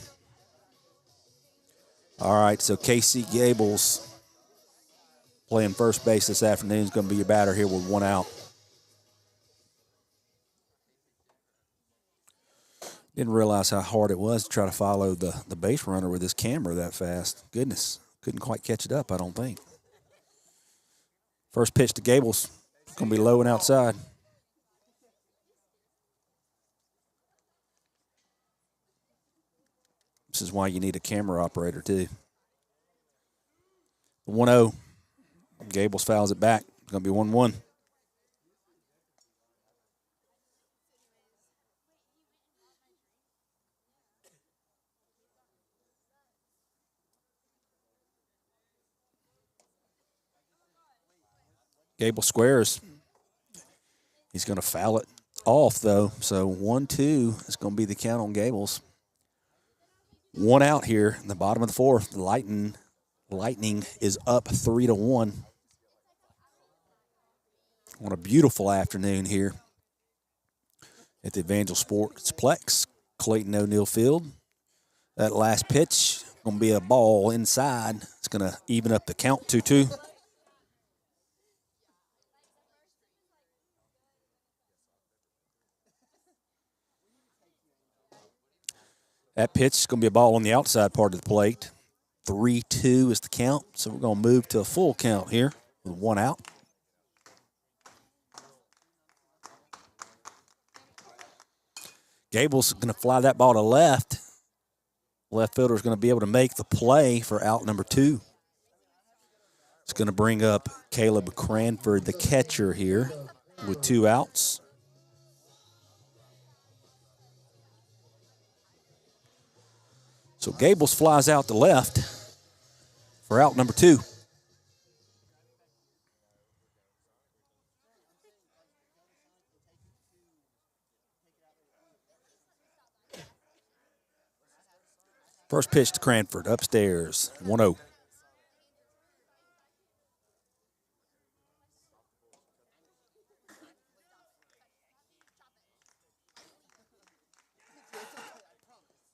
All right, so Casey Gables playing first base this afternoon is going to be your batter here with 1 out. Didn't realize how hard it was to try to follow the base runner with this camera that fast. Goodness, couldn't quite catch it up, I don't think. First pitch to Gables, it's going to be low and outside. This is why you need a camera operator, too. 1-0. Gables fouls it back. It's going to be 1-1. Gable squares. He's going to foul it off, though. So 1-2 is going to be the count on Gables. One out here in the bottom of the fourth. The Lightning is up 3-1. On a beautiful afternoon here at the Evangel Sportsplex, Clayton O'Neill Field. That last pitch going to be a ball inside. It's going to even up the count 2-2. That pitch is going to be a ball on the outside part of the plate. 3-2 is the count, so we're going to move to a full count here with one out. Gable's going to fly that ball to left. Left fielder is going to be able to make the play for out number 2. It's going to bring up Caleb Cranford, the catcher here, with 2 outs. So Gables flies out to left for out number 2. First pitch to Cranford, upstairs, 1-0.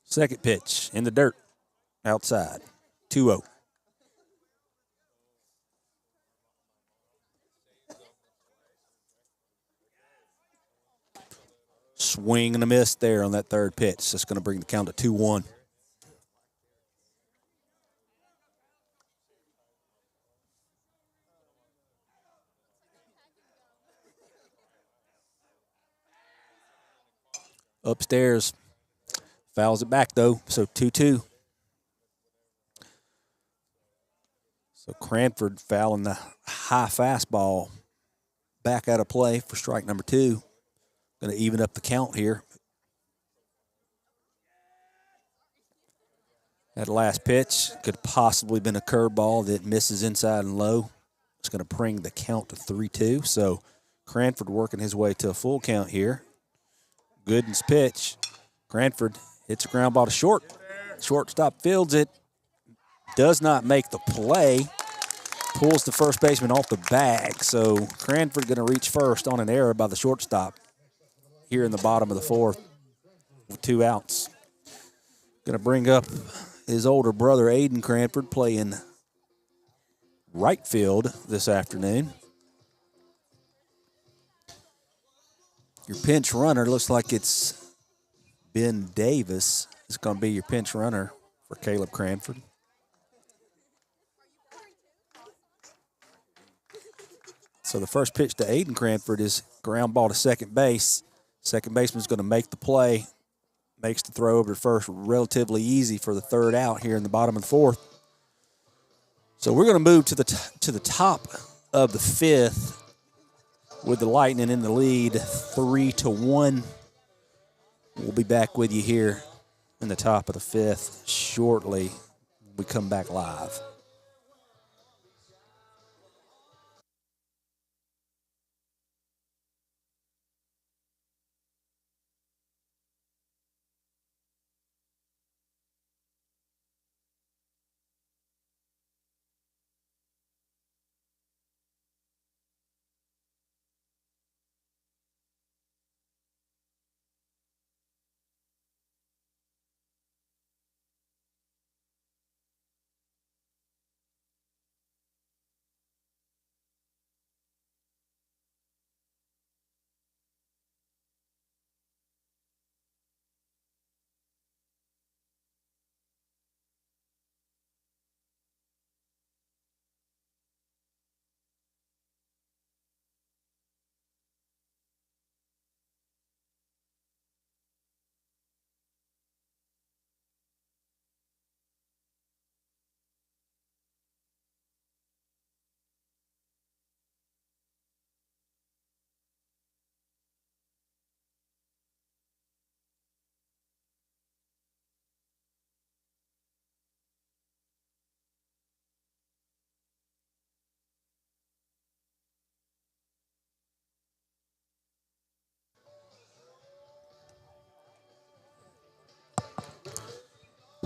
Second pitch in the dirt, outside, 2-0. Swing and a miss there on that third pitch. That's going to bring the count to 2-1. Upstairs, fouls it back though, so 2-2. So Cranford fouling the high fastball back out of play for strike number 2. Going to even up the count here. That last pitch could possibly been a curveball that misses inside and low. It's going to bring the count to 3-2. So Cranford working his way to a full count here. Gooden's pitch. Cranford hits a ground ball to short. Shortstop fields it. Does not make the play. Pulls the first baseman off the bag. So Cranford going to reach first on an error by the shortstop here in the bottom of the fourth with 2 outs. Going to bring up his older brother, Aiden Cranford, playing right field this afternoon. Your pinch runner looks like it's Ben Davis. It's going to be your pinch runner for Caleb Cranford. So the first pitch to Aiden Cranford is ground ball to second base. Second baseman's going to make the play. Makes the throw over to first relatively easy for the third out here in the bottom of the fourth. So we're going to move to the top of the fifth with the Lightning in the lead, 3-1. We'll be back with you here in the top of the fifth shortly. We come back live.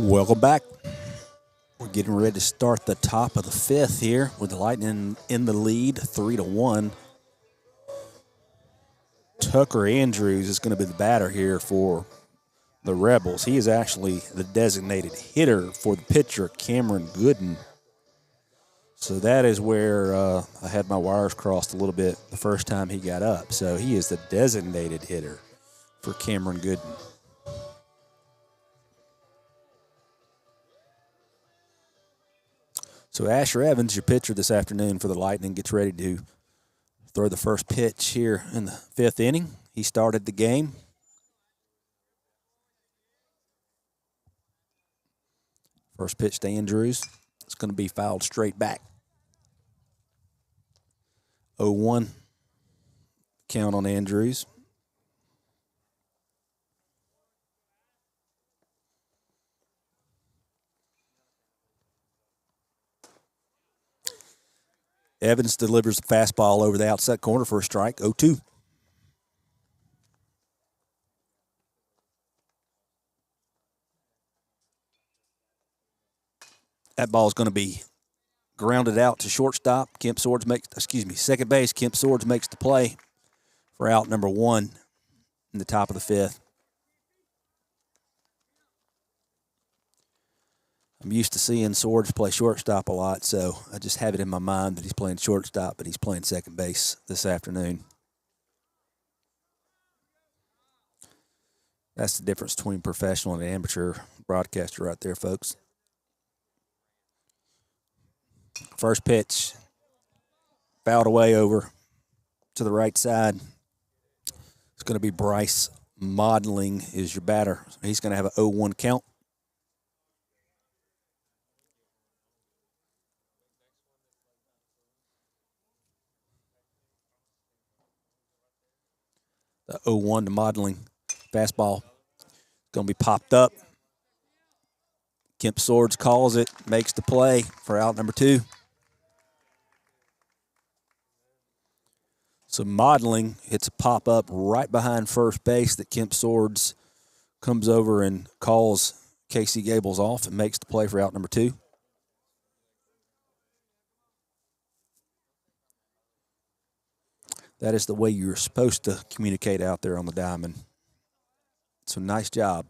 Welcome back. We're getting ready to start the top of the fifth here with the Lightning in the lead, 3-1. Tucker Andrews is going to be the batter here for the Rebels. He is actually the designated hitter for the pitcher, Cameron Gooden. So that is where I had my wires crossed a little bit the first time he got up. So he is the designated hitter for Cameron Gooden. So Asher Evans, your pitcher this afternoon for the Lightning, gets ready to throw the first pitch here in the fifth inning. He started the game. First pitch to Andrews. It's going to be fouled straight back. 0-1 count on Andrews. Evans delivers the fastball over the outside corner for a strike, 0-2. That ball is going to be grounded out to shortstop. Second base. Kemp Swords makes the play for out number 1 in the top of the fifth. I'm used to seeing Swords play shortstop a lot, so I just have it in my mind that he's playing shortstop, but he's playing second base this afternoon. That's the difference between professional and amateur broadcaster right there, folks. First pitch, fouled away over to the right side. It's going to be Bryce Modeling is your batter. He's going to have an 0-1 count. The 0-1 to Modeling. Fastball going to be popped up. Kemp Swords calls it, makes the play for out number 2. So Modeling hits a pop-up right behind first base that Kemp Swords comes over and calls Casey Gables off and makes the play for out number 2. That is the way you're supposed to communicate out there on the diamond. So nice job.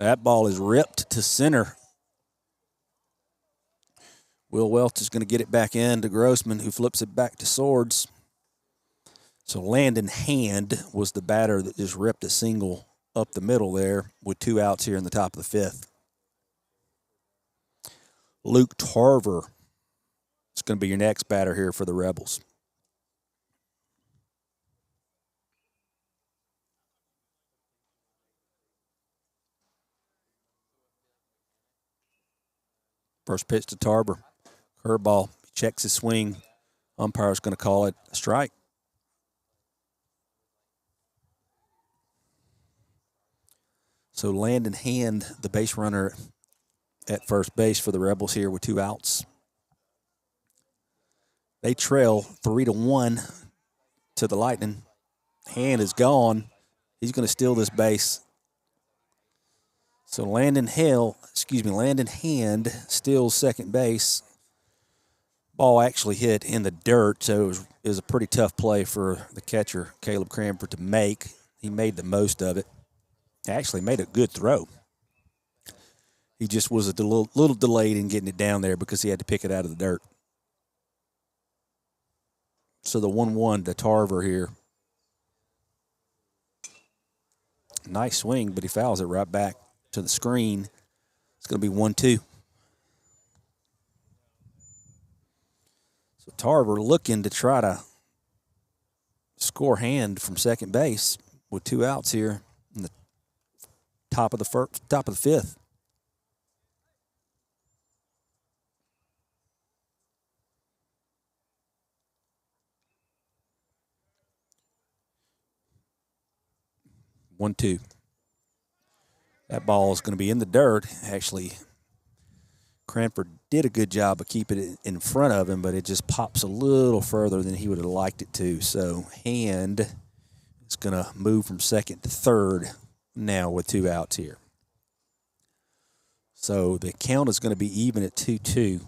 That ball is ripped to center. Will Welch is going to get it back in to Grossman, who flips it back to Swords. So Landon Hand was the batter that just ripped a single up the middle there with 2 outs here in the top of the fifth. Luke Tarver is going to be your next batter here for the Rebels. First pitch to Tarver. Curveball. He checks his swing. Umpire's going to call it a strike. So Landon Hand, the base runner at first base for the Rebels here with 2 outs. They trail 3-1 to the Lightning. Hand is gone. He's going to steal this base. So Landon Hand steals second base. Ball actually hit in the dirt, so it was a pretty tough play for the catcher, Caleb Cranford, to make. He made the most of it. He actually made a good throw. He just was a little delayed in getting it down there because he had to pick it out of the dirt. So the 1-1 to Tarver here. Nice swing, but he fouls it right back to the screen. It's going to be 1-2. So Tarver looking to try to score Hand from second base with 2 outs here in the top of the fifth. One, two. That ball is going to be in the dirt. Actually, Cranford did a good job of keeping it in front of him, but it just pops a little further than he would have liked it to. So Hand is going to move from second to third now with 2 outs here. So the count is going to be even at 2-2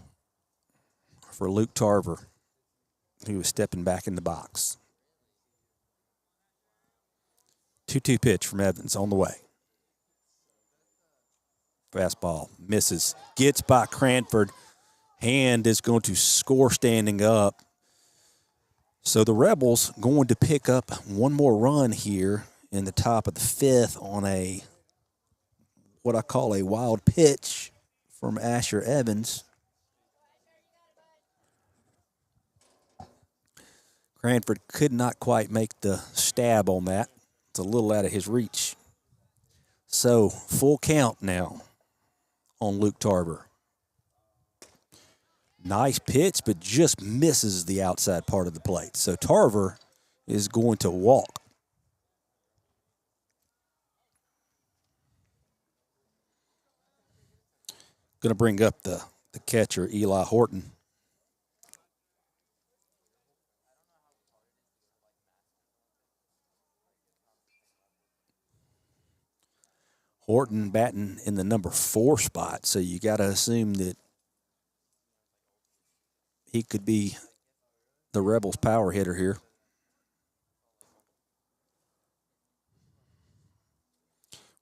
for Luke Tarver, who is stepping back in the box. 2-2 pitch from Evans on the way. Fastball misses. Gets by Cranford. Hand is going to score standing up. So the Rebels going to pick up one more run here in the top of the 5th on a what I call a wild pitch from Asher Evans. Cranford could not quite make the stab on that. It's a little out of his reach. So full count now on Luke Tarver. Nice pitch, but just misses the outside part of the plate. So Tarver is going to walk. Going to bring up the catcher, Eli Horton. Horton batting in the number 4 spot, so you got to assume that he could be the Rebels' power hitter here.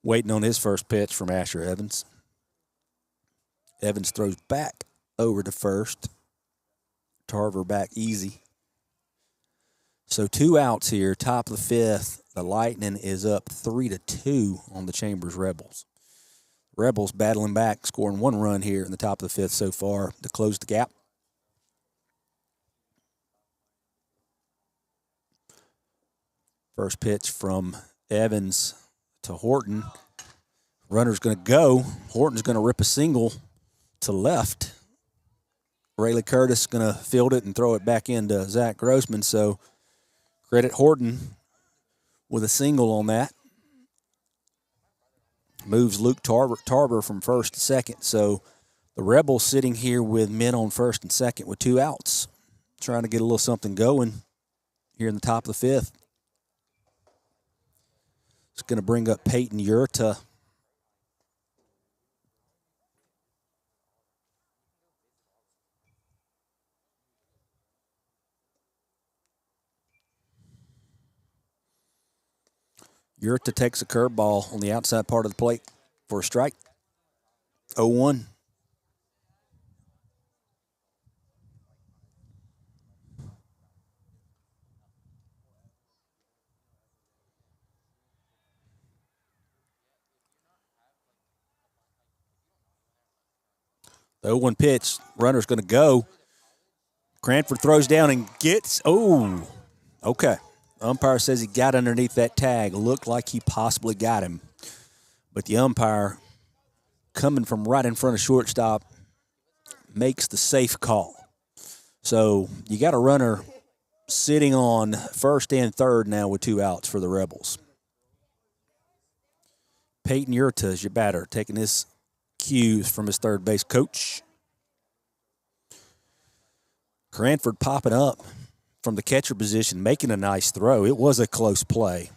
Waiting on his first pitch from Asher Evans. Evans throws back over to first. Tarver back easy. So 2 outs here, top of the 5th. The Lightning is up 3-2 on the Chambers Rebels. Rebels battling back, scoring 1 run here in the top of the 5th so far to close the gap. First pitch from Evans to Horton. Runner's going to go. Horton's going to rip a single to left. Rayleigh Curtis going to field it and throw it back into Zach Grossman. So credit Horton with a single on that. Moves Luke Tarver from first to second. So the Rebels sitting here with men on first and second with 2 outs. Trying to get a little something going here in the top of the 5th. It's going to bring up Peyton Yurta. Yurta takes a curveball on the outside part of the plate for a strike. 0-1. The 0-1 pitch. Runner's going to go. Cranford throws down and gets. Oh, okay. Umpire says he got underneath that tag. Looked like he possibly got him. But the umpire, coming from right in front of shortstop, makes the safe call. So you got a runner sitting on first and third now with 2 outs for the Rebels. Peyton Yurta is your batter, taking his cues from his third base coach. Cranford popping up from the catcher position, making a nice throw. It was a close play.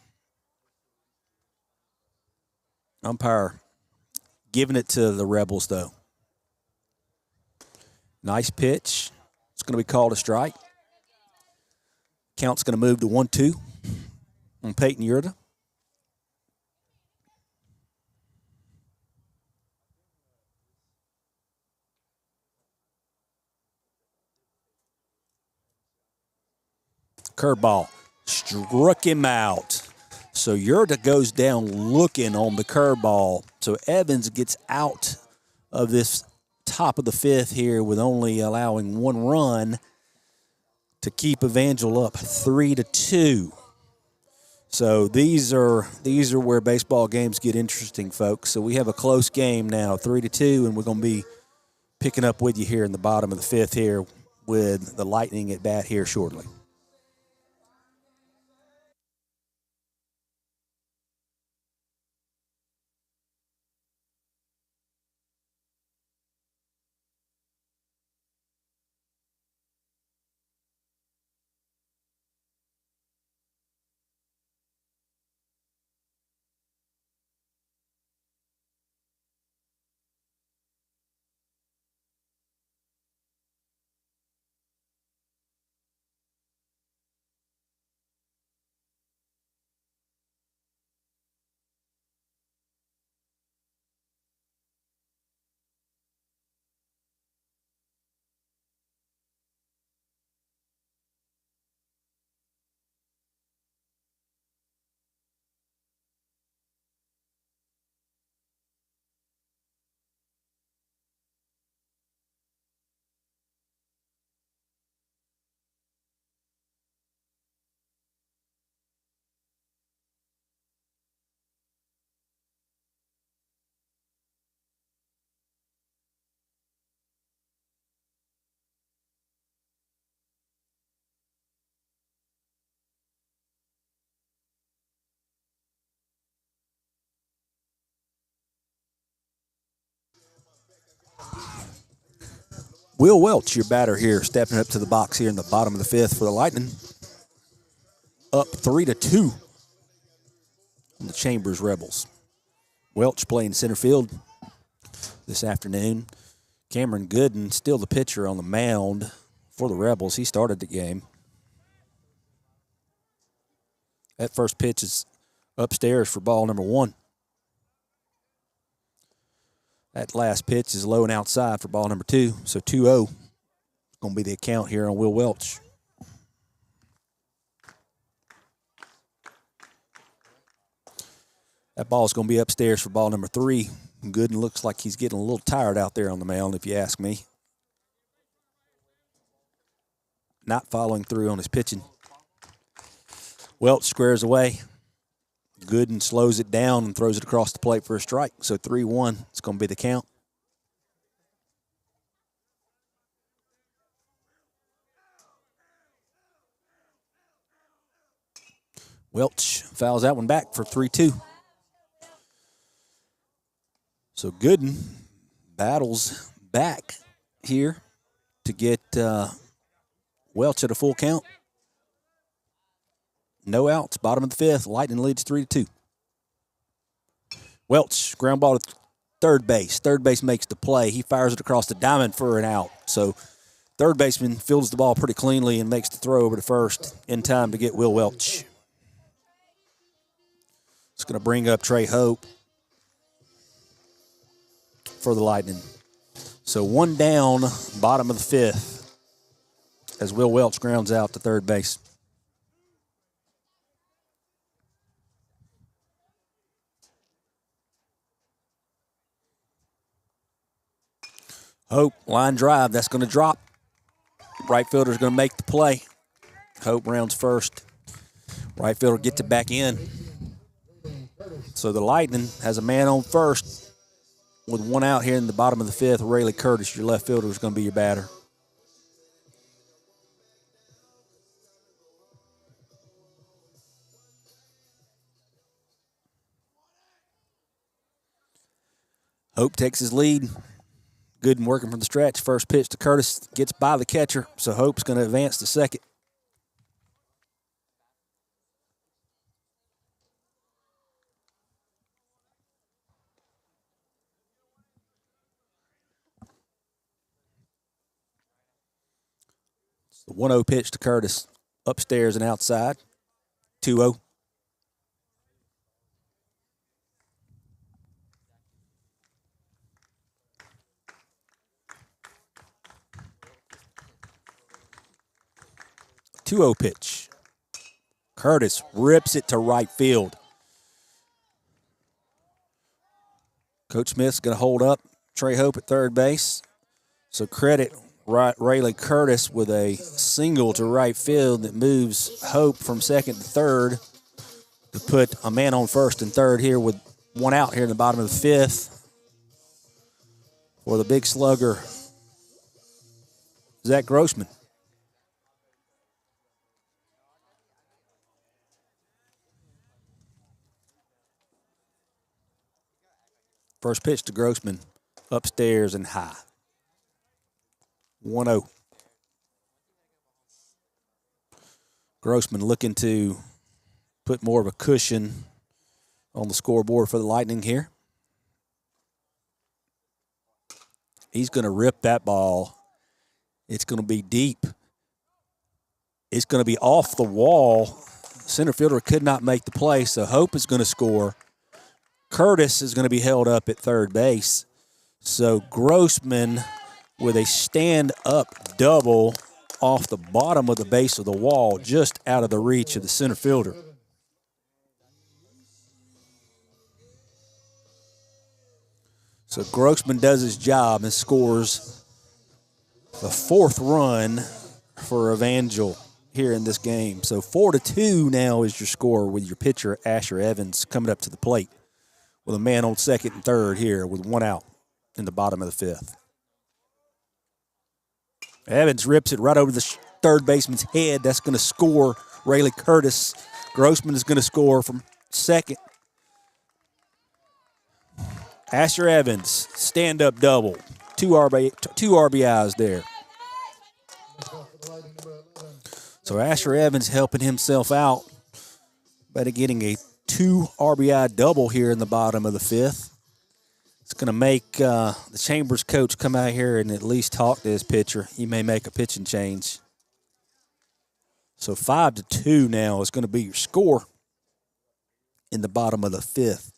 Umpire giving it to the Rebels, though. Nice pitch. It's going to be called a strike. Count's going to move to 1-2 on Peyton Yurta. Curveball. Struck him out. So Yurta goes down looking on the curveball. So Evans gets out of this top of the 5th here with only allowing 1 run to keep Evangel up 3-2. So these are where baseball games get interesting, folks. So we have a close game now, 3-2, and we're going to be picking up with you here in the bottom of the 5th here with the Lightning at bat here shortly. Will Welch, your batter here, stepping up to the box here in the bottom of the fifth for the Lightning. Up 3-2 on the Chambers Rebels. Welch playing center field this afternoon. Cameron Gooden, still the pitcher on the mound for the Rebels. He started the game. That first pitch is upstairs for ball number 1. That last pitch is low and outside for ball number 2. So 2-0 is going to be the account here on Will Welch. That ball is going to be upstairs for ball number 3. Gooden looks like he's getting a little tired out there on the mound, if you ask me. Not following through on his pitching. Welch squares away. Gooden slows it down and throws it across the plate for a strike. So 3-1 is going to be the count. Welch fouls that one back for 3-2. So Gooden battles back here to get Welch at a full count. No outs, bottom of the fifth. Lightning leads 3-2. Welch, ground ball to third base. Third base makes the play. He fires it across the diamond for an out. So third baseman fields the ball pretty cleanly and makes the throw over to first in time to get Will Welch. It's going to bring up Trey Hope for the Lightning. So one down, bottom of the fifth, as Will Welch grounds out to third base. Hope, line drive, that's going to drop. Right fielder's going to make the play. Hope rounds first. Right fielder gets it back in. So the Lightning has a man on first with one out here in the bottom of the fifth. Rayleigh Curtis, your left fielder, is going to be your batter. Hope takes his lead. Gooden working from the stretch. First pitch to Curtis gets by the catcher, so Hope's going to advance to second. It's the 1-0 pitch to Curtis, upstairs and outside. 2-0. Pitch. Curtis rips it to right field. Coach Smith's going to hold up Trey Hope at third base. So credit Rayleigh Curtis with a single to right field that moves Hope from second to third to put a man on first and third here with one out here in the bottom of the fifth for the big slugger, Zach Grossman. First pitch to Grossman, upstairs and high. 1-0. Grossman looking to put more of a cushion on the scoreboard for the Lightning here. He's going to rip that ball. It's going to be deep. It's going to be off the wall. Center fielder could not make the play, so Hope is going to score. Curtis is going to be held up at third base. So Grossman with a stand-up double off the bottom of the base of the wall, just out of the reach of the center fielder. So Grossman does his job and scores the fourth run for Evangel here in this game. So 4-2 now is your score with your pitcher, Asher Evans, coming up to the plate with a man on second and third here with one out in the bottom of the fifth. Evans rips it right over the third baseman's head. That's going to score Rayleigh Curtis. Grossman is going to score from second. Asher Evans, stand-up double. two RBIs there. So Asher Evans helping himself out by getting a 2 RBI double here in the bottom of the 5th. It's going to make the Chambers coach come out here and at least talk to his pitcher. He may make a pitching change. So 5-2 now is going to be your score in the bottom of the 5th.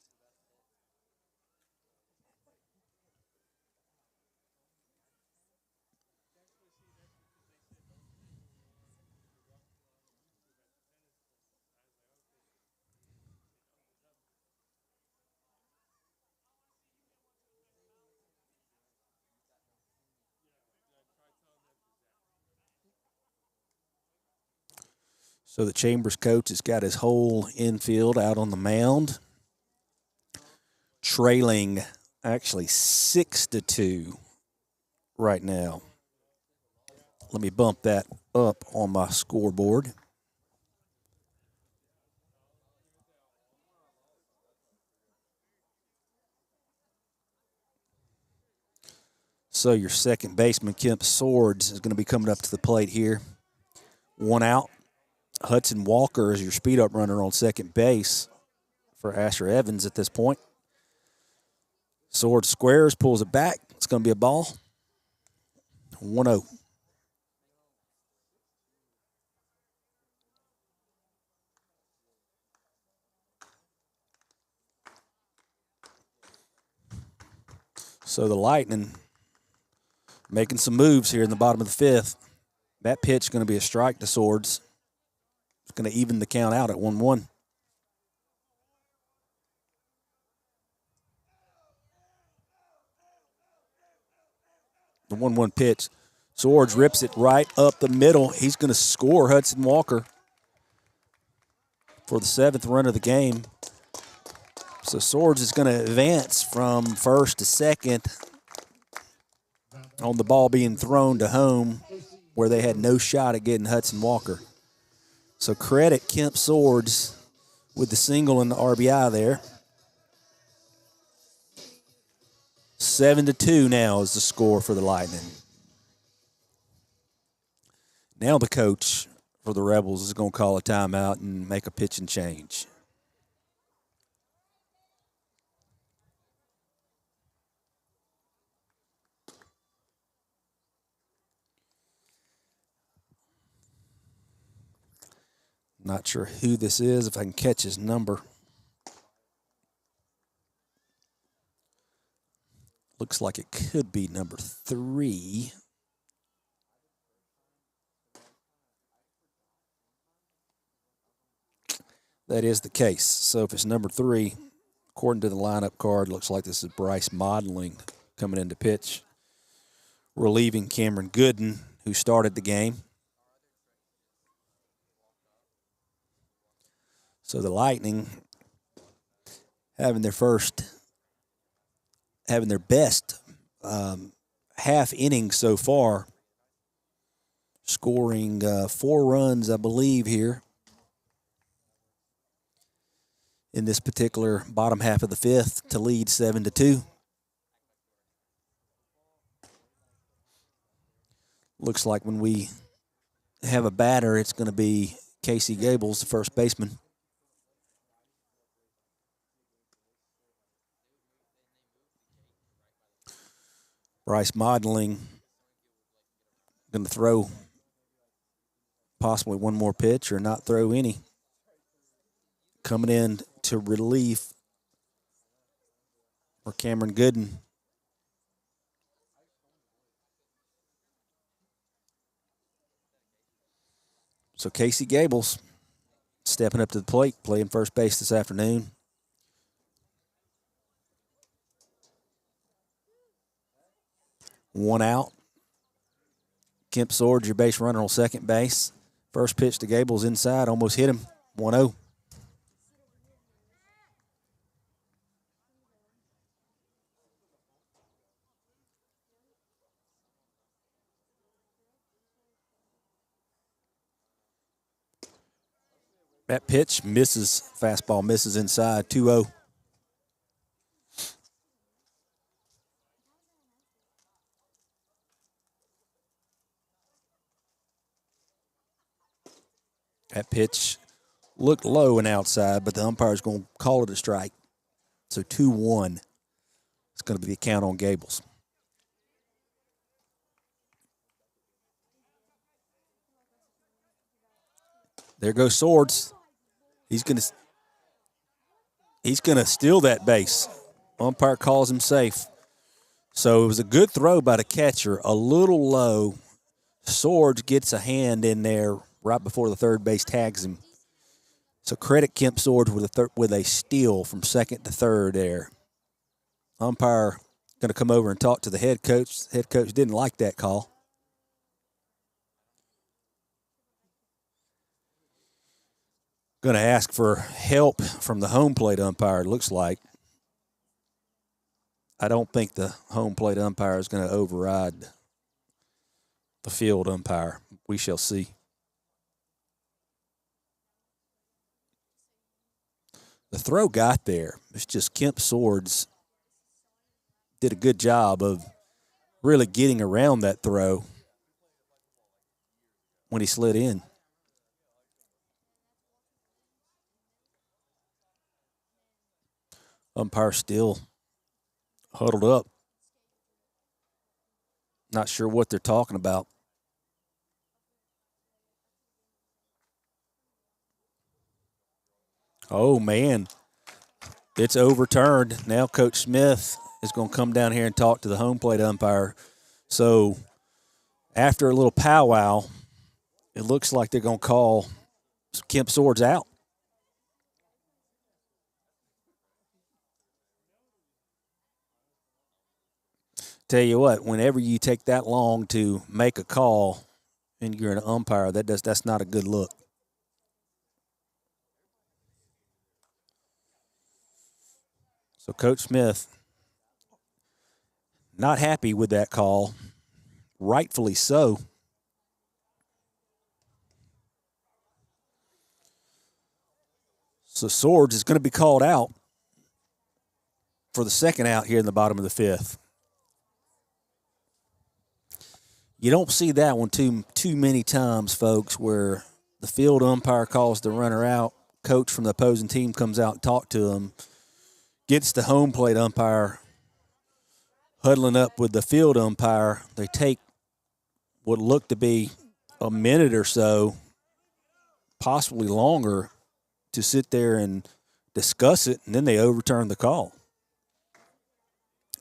So the Chambers coach has got his whole infield out on the mound, trailing actually 6-2 right now. Let me bump that up on my scoreboard. So your second baseman, Kemp Swords, is going to be coming up to the plate here. 1 out. Hudson Walker is your speed-up runner on second base for Asher Evans at this point. Swords squares, pulls it back. It's going to be a ball. 1-0. So the Lightning making some moves here in the bottom of the 5th. That pitch is going to be a strike to Swords. It's going to even the count out at 1-1. The 1-1 pitch. Swords rips it right up the middle. He's going to score Hudson Walker for the 7th run of the game. So Swords is going to advance from first to second on the ball being thrown to home where they had no shot at getting Hudson Walker. So credit Kemp Swords with the single and the RBI there. 7-2 now is the score for the Lightning. Now the coach for the Rebels is going to call a timeout and make a pitching change. Not sure who this is, if I can catch his number. Looks like it could be number 3. That is the case. So if it's number 3, according to the lineup card, looks like this is Bryce Modeling coming in to pitch, relieving Cameron Gooden, who started the game. So the Lightning having their best half inning so far, scoring 4 runs, I believe, here in this particular bottom half of the 5th to lead 7-2. Looks like when we have a batter, it's going to be Casey Gables, the first baseman. Bryce Modeling going to throw possibly one more pitch or not throw any. Coming in to relief for Cameron Gooden. So Casey Gables stepping up to the plate, playing first base this afternoon. One out. Kemp Swords, your base runner on second base. First pitch to Gables inside, almost hit him. 1-0. That pitch misses, fastball misses inside, 2-0. That pitch looked low and outside, but the umpire's going to call it a strike. So 2-1. It's going to be the count on Gables. There goes Swords. He's going to steal that base. Umpire calls him safe. So it was a good throw by the catcher, a little low. Swords gets a hand in there right before the third base tags him. So credit Kemp Swords with a steal from second to third there. Umpire going to come over and talk to the head coach. The head coach didn't like that call. Going to ask for help from the home plate umpire, it looks like. I don't think the home plate umpire is going to override the field umpire. We shall see. The throw got there. It's just Kemp Swords did a good job of really getting around that throw when he slid in. Umpire still huddled up. Not sure what they're talking about. Oh, man. It's overturned. Now Coach Smith is going to come down here and talk to the home plate umpire. So after a little powwow, it looks like they're going to call Kemp Swords out. Tell you what, whenever you take that long to make a call and you're an umpire, that's not a good look. So Coach Smith not happy with that call, rightfully so. So Swords is going to be called out for the second out here in the bottom of the fifth. You don't see that one too many times, folks, where the field umpire calls the runner out, coach from the opposing team comes out and talks to him, gets the home plate umpire huddling up with the field umpire. They take what looked to be a minute or so, possibly longer, to sit there and discuss it, and then they overturn the call.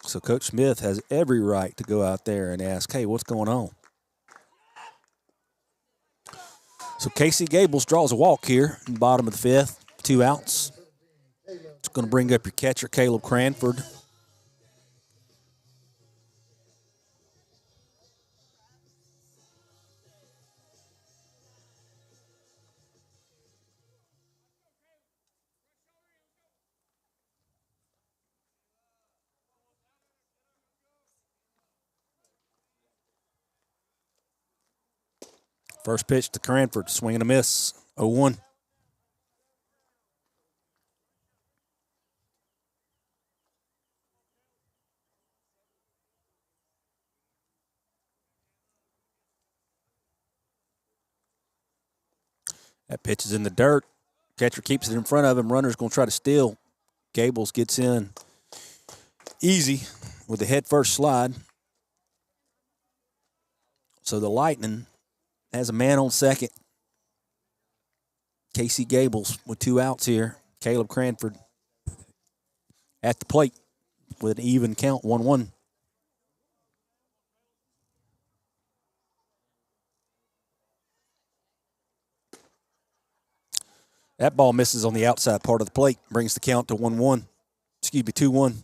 So Coach Smith has every right to go out there and ask, hey, what's going on? So Casey Gables draws a walk here in the bottom of the fifth, 2 outs. It's going to bring up your catcher, Caleb Cranford. First pitch to Cranford, swing and a miss, 0-1. That pitch is in the dirt. Catcher keeps it in front of him. Runner's going to try to steal. Gables gets in easy with the head first slide. So the Lightning has a man on second. Casey Gables with 2 outs here. Caleb Cranford at the plate with an even count, 1-1. That ball misses on the outside part of the plate, brings the count to 1-1. 2-1.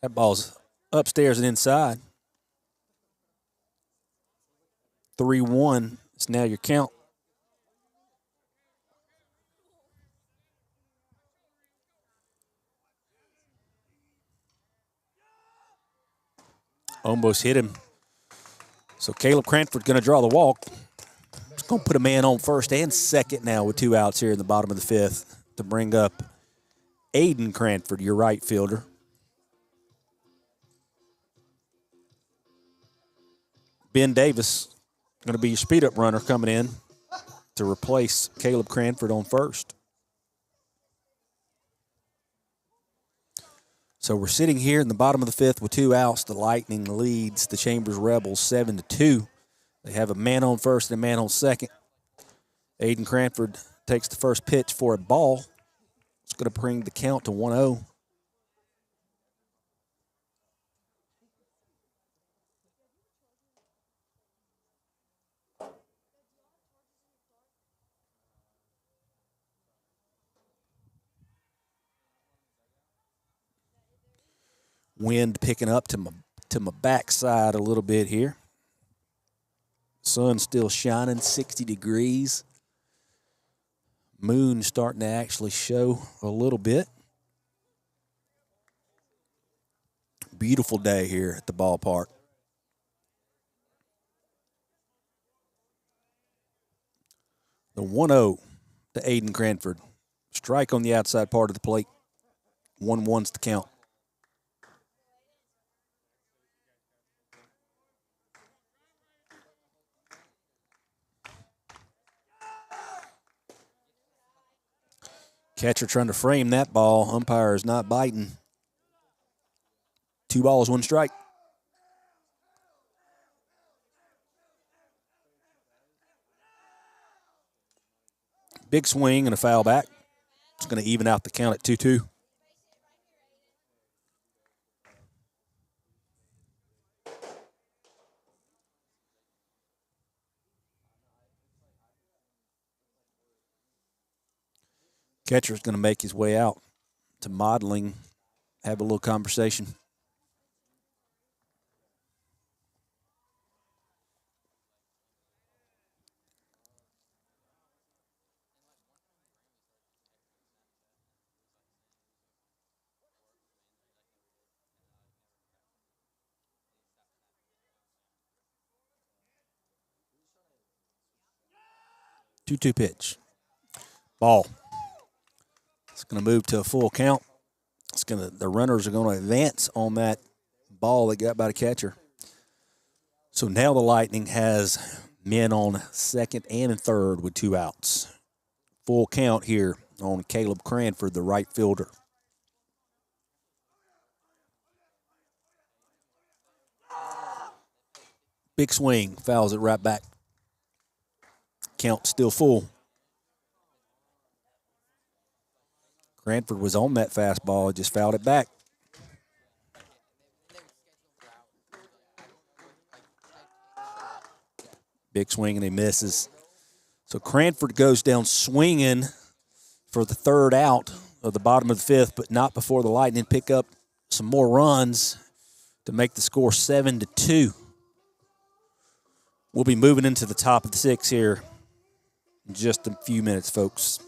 That ball's upstairs and inside. 3-1 is now your count. Almost hit him. So Caleb Cranford's going to draw the walk. He's going to put a man on first and second now with 2 outs here in the bottom of the fifth to bring up Aiden Cranford, your right fielder. Ben Davis going to be your speed-up runner coming in to replace Caleb Cranford on first. So we're sitting here in the bottom of the fifth with 2 outs. The Lightning leads the Chambers Rebels 7-2. They have a man on first and a man on second. Aiden Cranford takes the first pitch for a ball. It's going to bring the count to 1-0. Wind picking up to my backside a little bit here. Sun still shining, 60 degrees. Moon starting to actually show a little bit. Beautiful day here at the ballpark. The 1-0 to Aiden Cranford. Strike on the outside part of the plate. 1-1's the count. Catcher trying to frame that ball. Umpire is not biting. 2 balls, 1 strike. Big swing and a foul back. It's going to even out the count at 2-2. Catcher's going to make his way out to modeling, have a little conversation. Two pitch. Ball. It's going to move to a full count. The runners are going to advance on that ball that got by the catcher. So now the Lightning has men on second and third with 2 outs. Full count here on Caleb Cranford, the right fielder. Big swing, fouls it right back. Count still full. Cranford was on that fastball, just fouled it back. Big swing and he misses. So Cranford goes down swinging for the 3rd out of the bottom of the 5th, but not before the Lightning pick up some more runs to make the score 7-2. We'll be moving into the top of the 6th here in just a few minutes, folks.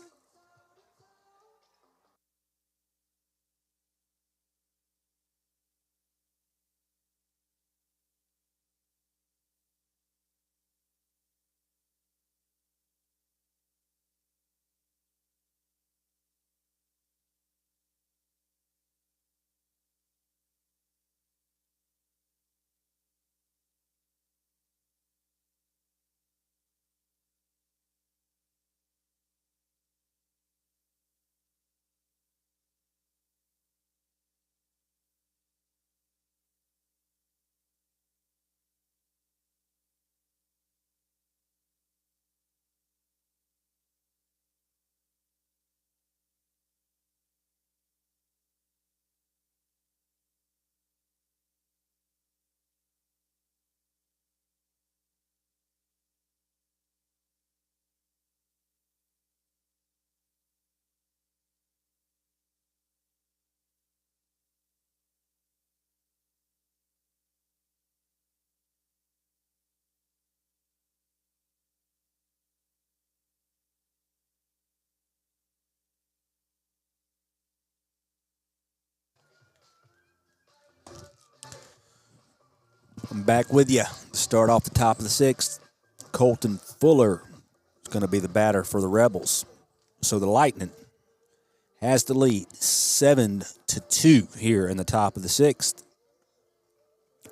I'm back with you to start off the top of the 6th. Colton Fuller is going to be the batter for the Rebels. So the Lightning has the lead 7-2 here in the top of the 6th.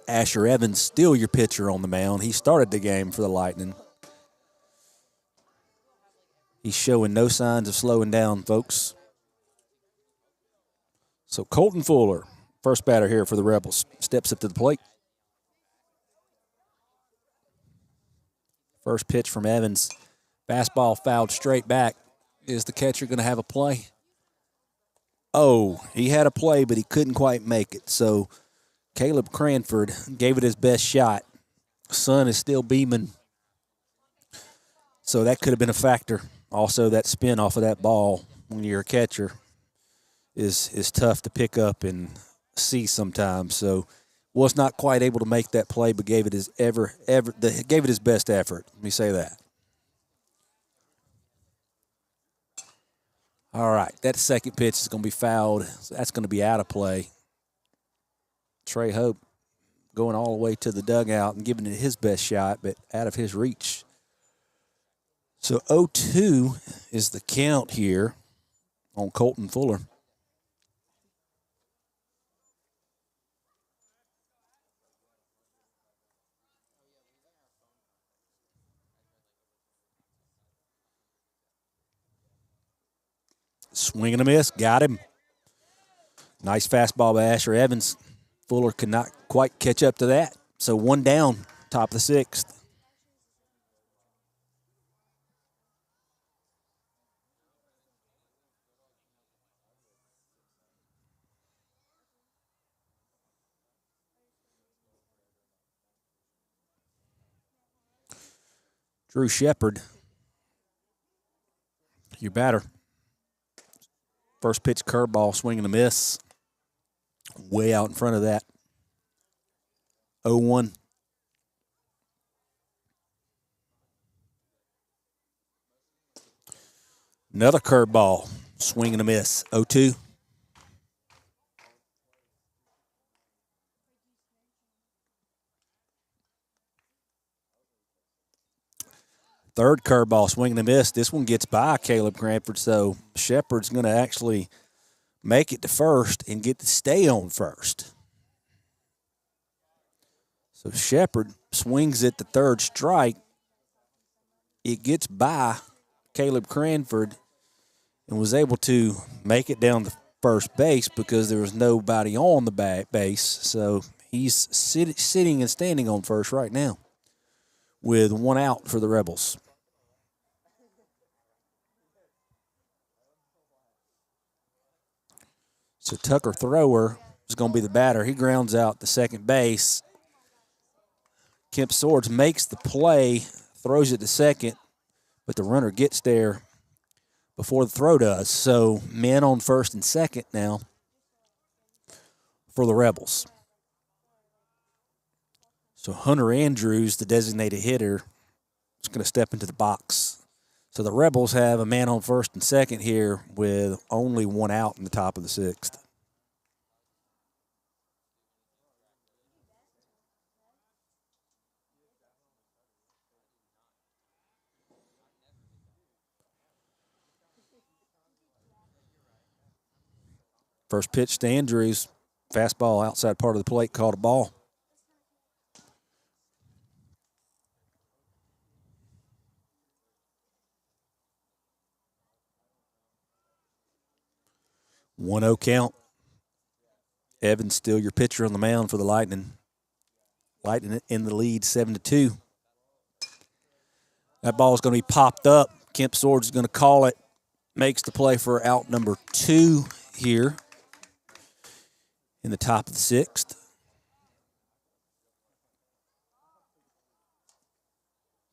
Asher Evans, still your pitcher on the mound. He started the game for the Lightning. He's showing no signs of slowing down, folks. So Colton Fuller, first batter here for the Rebels, steps up to the plate. First pitch from Evans. Fastball fouled straight back. Is the catcher going to have a play? Oh, he had a play, but he couldn't quite make it. So Caleb Cranford gave it his best shot. Sun is still beaming. So that could have been a factor. Also, that spin off of that ball when you're a catcher is tough to pick up and see sometimes. So was not quite able to make that play, but gave it his gave it his best effort. Let me say that. All right, that second pitch is going to be fouled. So that's going to be out of play. Trey Hope going all the way to the dugout and giving it his best shot, but out of his reach. So 0-2 is the count here on Colton Fuller. Swing and a miss. Got him. Nice fastball by Asher Evans. Fuller could not quite catch up to that. So one down, top of the sixth. Drew Shepard, your batter. First pitch curveball, swing and a miss. Way out in front of that. 0-1. Another curveball, swing and a miss. 0-2. Third curveball, swing and a miss. This one gets by Caleb Cranford, so Shepard's going to actually make it to first and get to stay on first. So Shepard swings it to third strike. It gets by Caleb Cranford and was able to make it down the first base because there was nobody on the base. So he's sitting and standing on first right now with one out for the Rebels. So Tucker Thrower is going to be the batter. He grounds out the second base. Kemp Swords makes the play, throws it to second, but the runner gets there before the throw does. So men on first and second now for the Rebels. So Hunter Andrews, the designated hitter, is going to step into the box. So the Rebels have a man on first and second here with only one out in the top of the sixth. First pitch to Andrews, fastball outside part of the plate, called a ball. One-0 count. Evans still your pitcher on the mound for the Lightning. Lightning in the lead, 7-2. That ball is going to be popped up. Kemp Swords is going to call it. Makes the play for out number 2 here in the top of the sixth.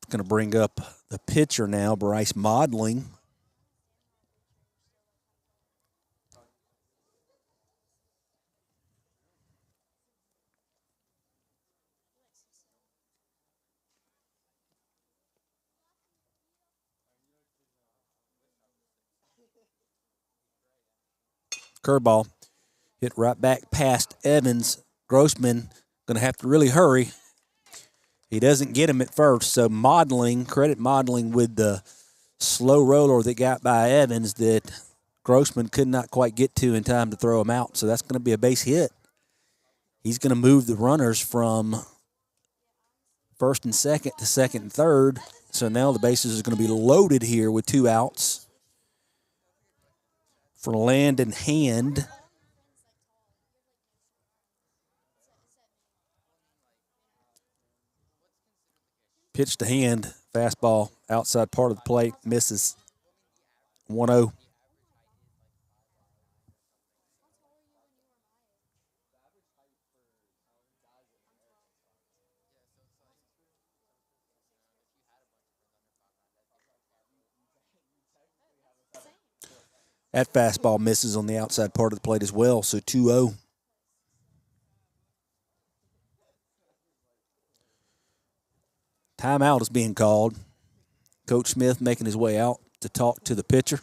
Going to bring up the pitcher now, Bryce Modling. Curveball hit right back past Evans. Grossman going to have to really hurry. He doesn't get him at first, so credit Modling with the slow roller that got by Evans that Grossman could not quite get to in time to throw him out. So that's going to be a base hit. He's going to move the runners from first and second to second and third. So now the bases are going to be loaded here with 2 outs for Landon Hand. Pitch to Hand, fastball outside part of the plate, misses. 1-0. That fastball misses on the outside part of the plate as well, so 2-0. Timeout is being called. Coach Smith making his way out to talk to the pitcher.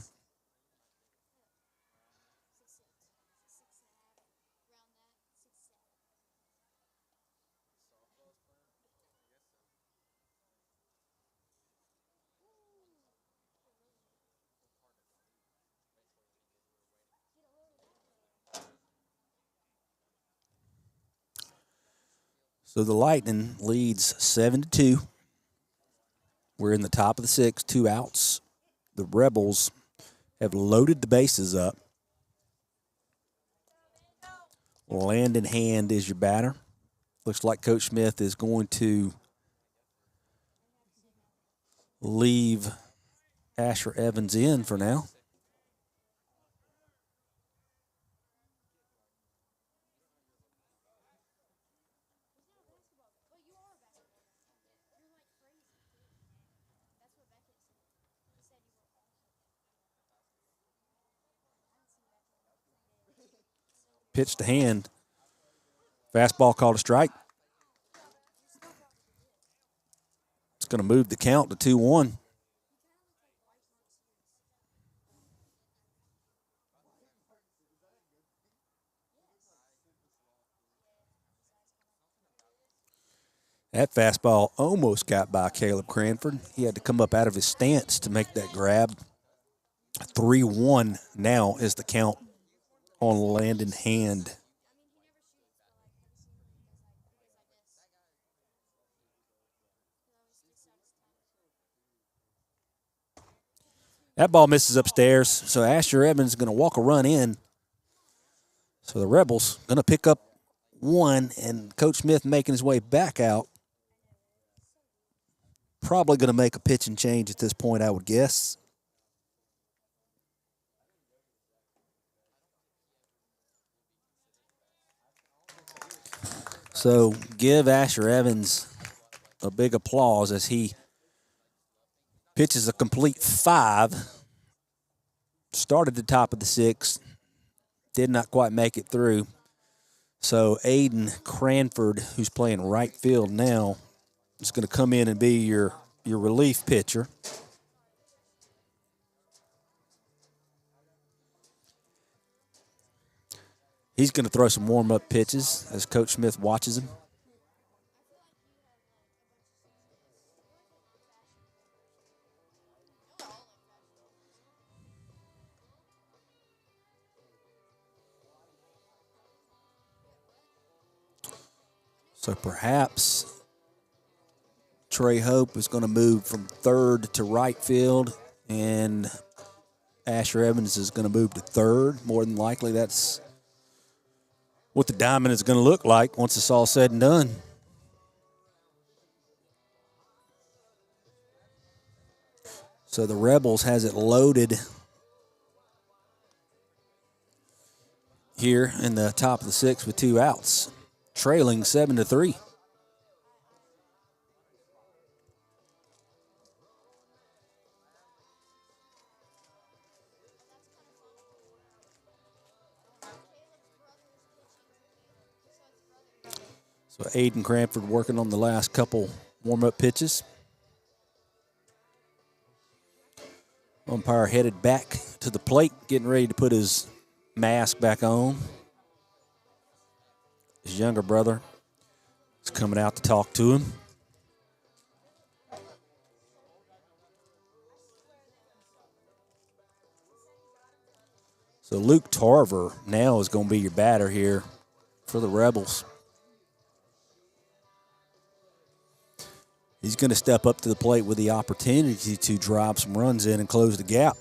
So the Lightning leads 7-2. We're in the top of the 6th, 2 outs. The Rebels have loaded the bases up. Landon Hand is your batter. Looks like Coach Smith is going to leave Asher Evans in for now. Pitch to Hand. Fastball called a strike. It's going to move the count to 2-1. That fastball almost got by Caleb Cranford. He had to come up out of his stance to make that grab. 3-1 now is the count on Landon Hand. That ball misses upstairs, so Asher Evans is going to walk a run in. So the Rebels going to pick up 1, and Coach Smith making his way back out. Probably going to make a pitching change at this point, I would guess. So give Asher Evans a big applause as he pitches a complete 5. Started the top of the 6th. Did not quite make it through. So Aiden Cranford, who's playing right field now, is going to come in and be your relief pitcher. He's going to throw some warm-up pitches as Coach Smith watches him. So perhaps Trey Hope is going to move from third to right field, and Asher Evans is going to move to third. More than likely, that's what the diamond is going to look like once it's all said and done. So the Rebels has it loaded here in the top of the 6th with 2 outs, trailing 7-3. So Aiden Cranford working on the last couple warm-up pitches. Umpire headed back to the plate, getting ready to put his mask back on. His younger brother is coming out to talk to him. So Luke Tarver now is going to be your batter here for the Rebels. He's going to step up to the plate with the opportunity to drive some runs in and close the gap.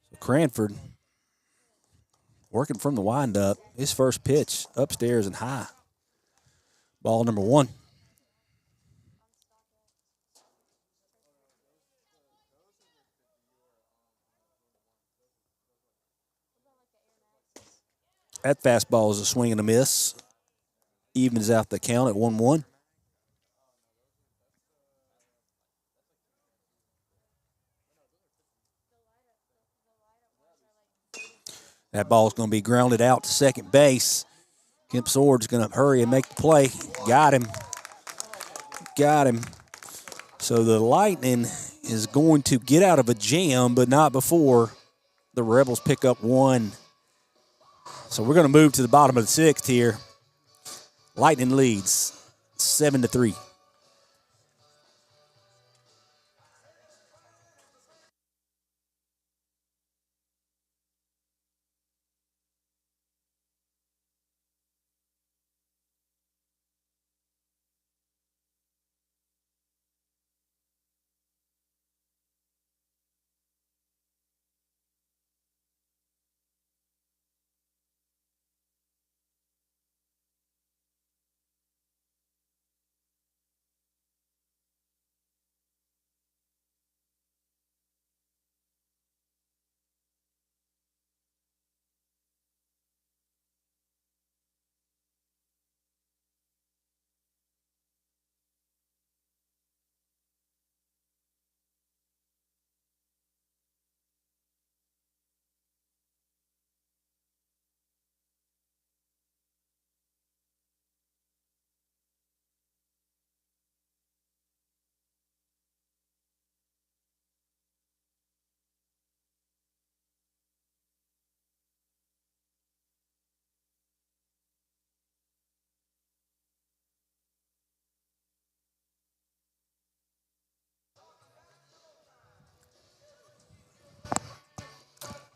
So Cranford working from the windup. His first pitch upstairs and high. Ball number 1. That fastball is a swing and a miss. Evens out the count at 1-1. That ball's going to be grounded out to second base. Kemp Sword's going to hurry and make the play. Got him. So the Lightning is going to get out of a jam, but not before the Rebels pick up 1. So we're going to move to the bottom of the 6th here. Lightning leads 7-3.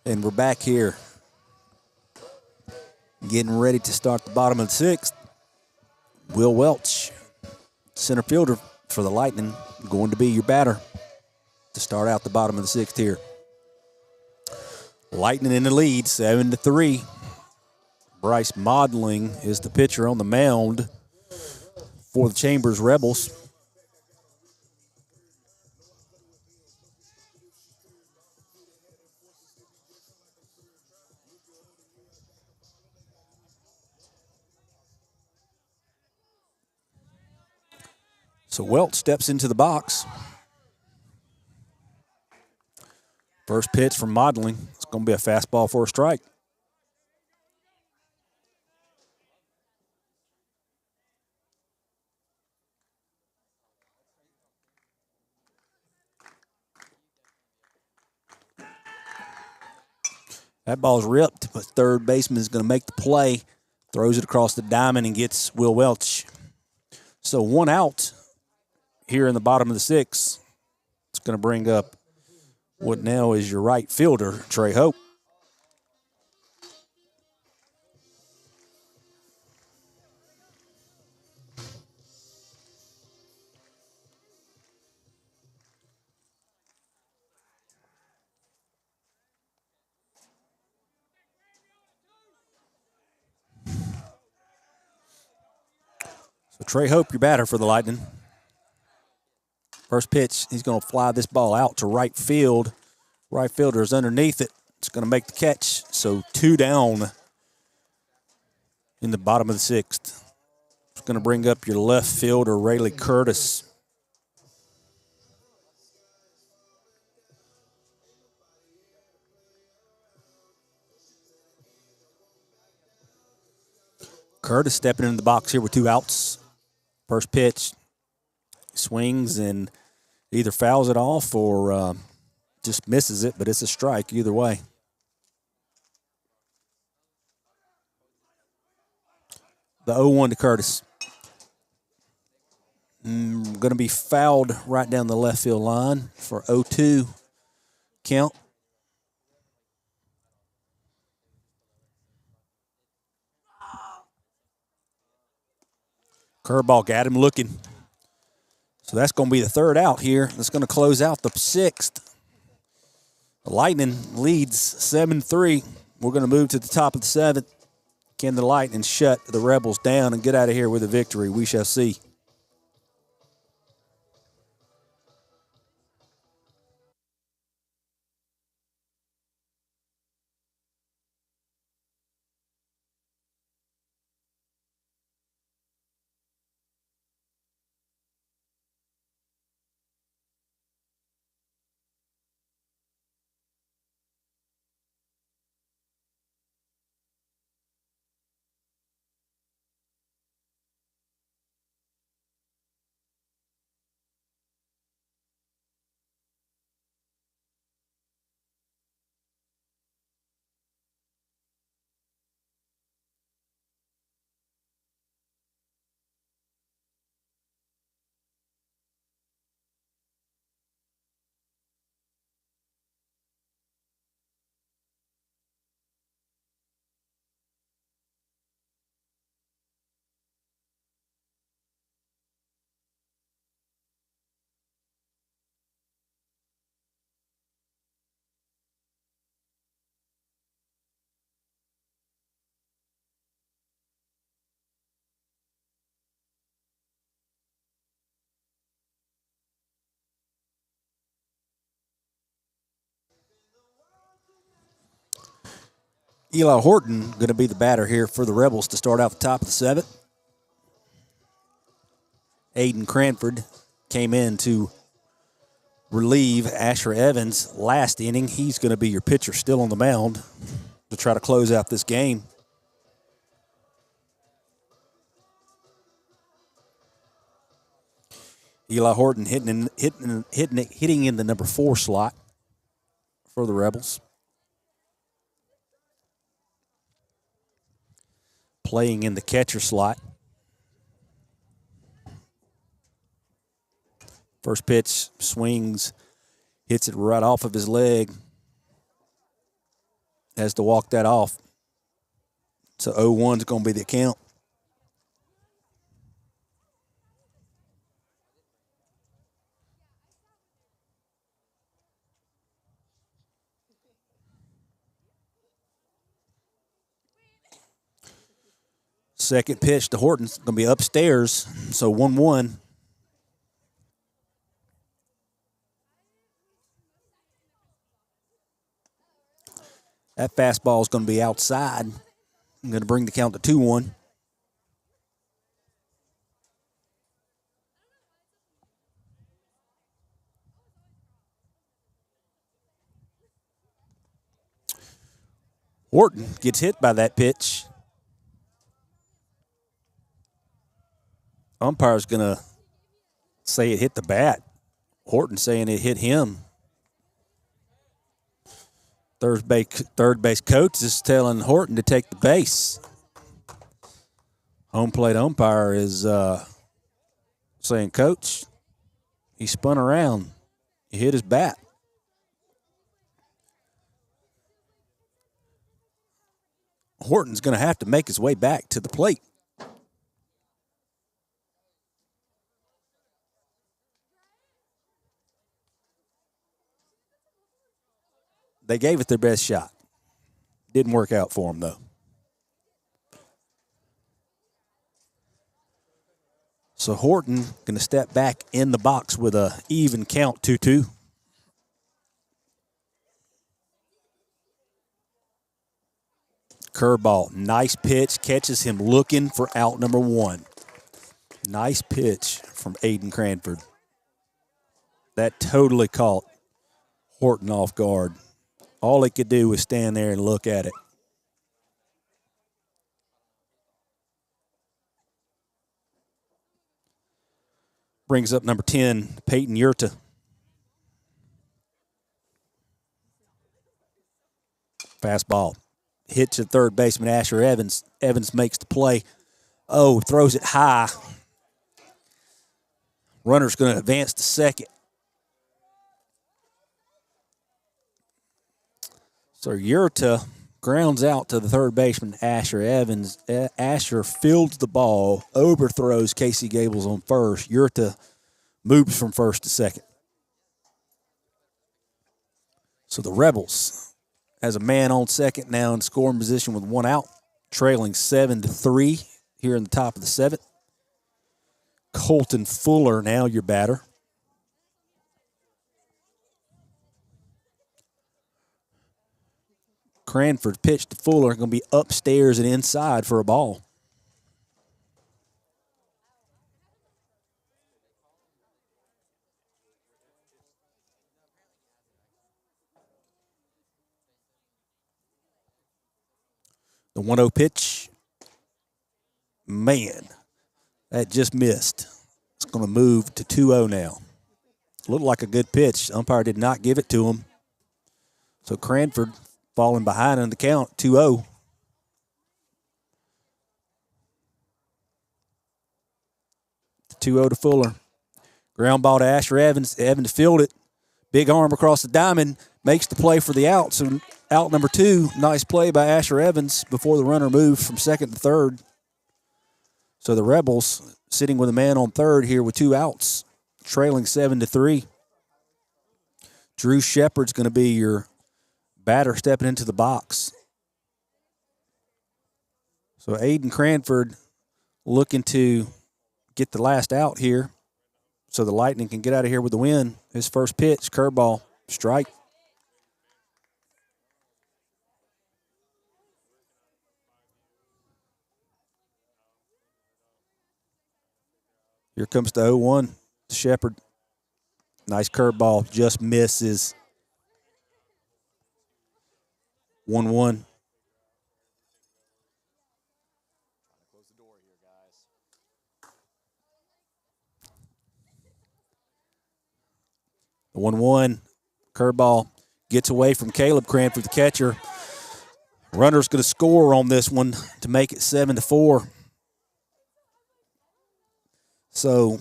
And we're back here, getting ready to start the bottom of the 6th. Will Welch, center fielder for the Lightning, going to be your batter to start out the bottom of the 6th here. Lightning in the lead, 7-3. Bryce Modling is the pitcher on the mound for the Chambers Rebels. So Welch steps into the box. First pitch from Modling. It's going to be a fastball for a strike. That ball's ripped, but third baseman is going to make the play. Throws it across the diamond and gets Will Welch. So 1 out here in the bottom of the 6th. It's going to bring up what now is your right fielder, Trey Hope. So Trey Hope, your batter for the Lightning. First pitch, he's going to fly this ball out to right field. Right fielder is underneath it. It's going to make the catch. So 2 down in the bottom of the 6th. It's going to bring up your left fielder, Rayleigh Curtis. Curtis stepping into the box here with 2 outs. First pitch, swings and either fouls it off or just misses it, but it's a strike either way. The 0-1 to Curtis. Going to be fouled right down the left field line for 0-2 count. Curveball got him looking. So that's going to be the third out here. That's going to close out the sixth. The Lightning leads 7-3. We're going to move to the top of the seventh. Can the Lightning shut the Rebels down and get out of here with a victory? We shall see. Eli Horton going to be the batter here for the Rebels to start out the top of the seventh. Aiden Cranford came in to relieve Asher Evans last inning. He's going to be your pitcher still on the mound to try to close out this game. Eli Horton hitting in the number 4 slot for the Rebels. Playing in the catcher slot. First pitch, swings, hits it right off of his leg. Has to walk that off. So 0-1 is going to be the count. Second pitch to Horton's going to be upstairs, so 1-1. That fastball is going to be outside. I'm going to bring the count to 2-1. Horton gets hit by that pitch. Umpire's going to say it hit the bat. Horton saying it hit him. Third base coach is telling Horton to take the base. Home plate umpire is saying, Coach, he spun around. He hit his bat. Horton's going to have to make his way back to the plate. They gave it their best shot. Didn't work out for them, though. So Horton going to step back in the box with a even count, 2-2. Curveball, nice pitch, catches him looking for out number 1. Nice pitch from Aiden Cranford. That totally caught Horton off guard. All he could do was stand there and look at it. Brings up number 10, Peyton Yurta. Fastball. Hits to third baseman Asher Evans. Evans makes the play. Oh, throws it high. Runner's going to advance to second. So Yurta grounds out to the third baseman, Asher Evans. Asher fields the ball, overthrows Casey Gables on first. Yurta moves from first to second. So the Rebels has a man on second now in scoring position with one out, trailing 7-3 here in the top of the seventh. Colton Fuller now your batter. Cranford pitched to Fuller, going to be upstairs and inside for a ball. The 1-0 pitch. Man, that just missed. It's going to move to 2-0 now. Looked like a good pitch. Umpire did not give it to him. So Cranford falling behind on the count, 2-0. The 2-0 to Fuller. Ground ball to Asher Evans. Evans fielded it. Big arm across the diamond. Makes the play for the out. So out number 2. Nice play by Asher Evans before the runner moved from second to third. So the Rebels sitting with a man on third here with 2 outs, trailing 7-3. Drew Shepard's going to be your batter stepping into the box. So Aiden Cranford looking to get the last out here so the Lightning can get out of here with the win. His first pitch, curveball, strike. Here comes the 0-1 to Shepard. Nice curveball, just misses. 1-1. The 1-1 curveball gets away from Caleb Cranford, the catcher. Runner's going to score on this one to make it 7-4. So,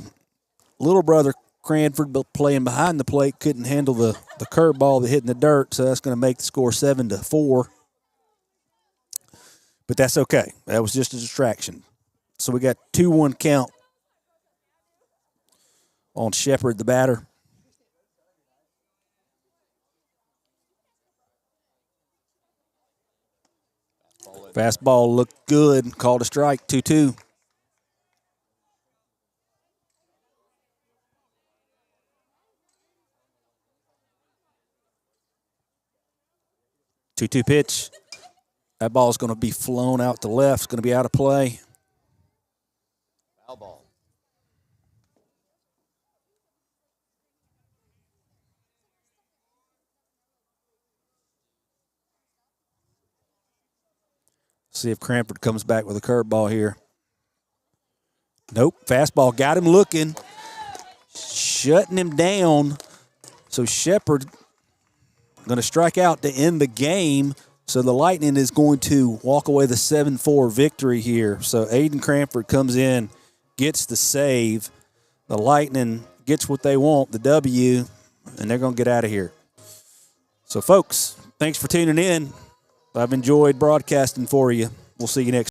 little brother Cranford playing behind the plate couldn't handle the curveball that hit in the dirt, so that's going to make the score 7-4. But that's okay. That was just a distraction. So we got 2-1 count on Shepard, the batter. Fastball looked good. Called a strike, 2-2. 2-2 pitch. That ball is going to be flown out to left. It's going to be out of play. Foul ball. See if Cranford comes back with a curveball here. Nope. Fastball got him looking. Shutting him down. So Shepard going to strike out to end the game. So the Lightning is going to walk away the 7-4 victory here. So Aiden Cranford comes in, gets the save. The Lightning gets what they want, the W, and they're going to get out of here. So, folks, thanks for tuning in. I've enjoyed broadcasting for you. We'll see you next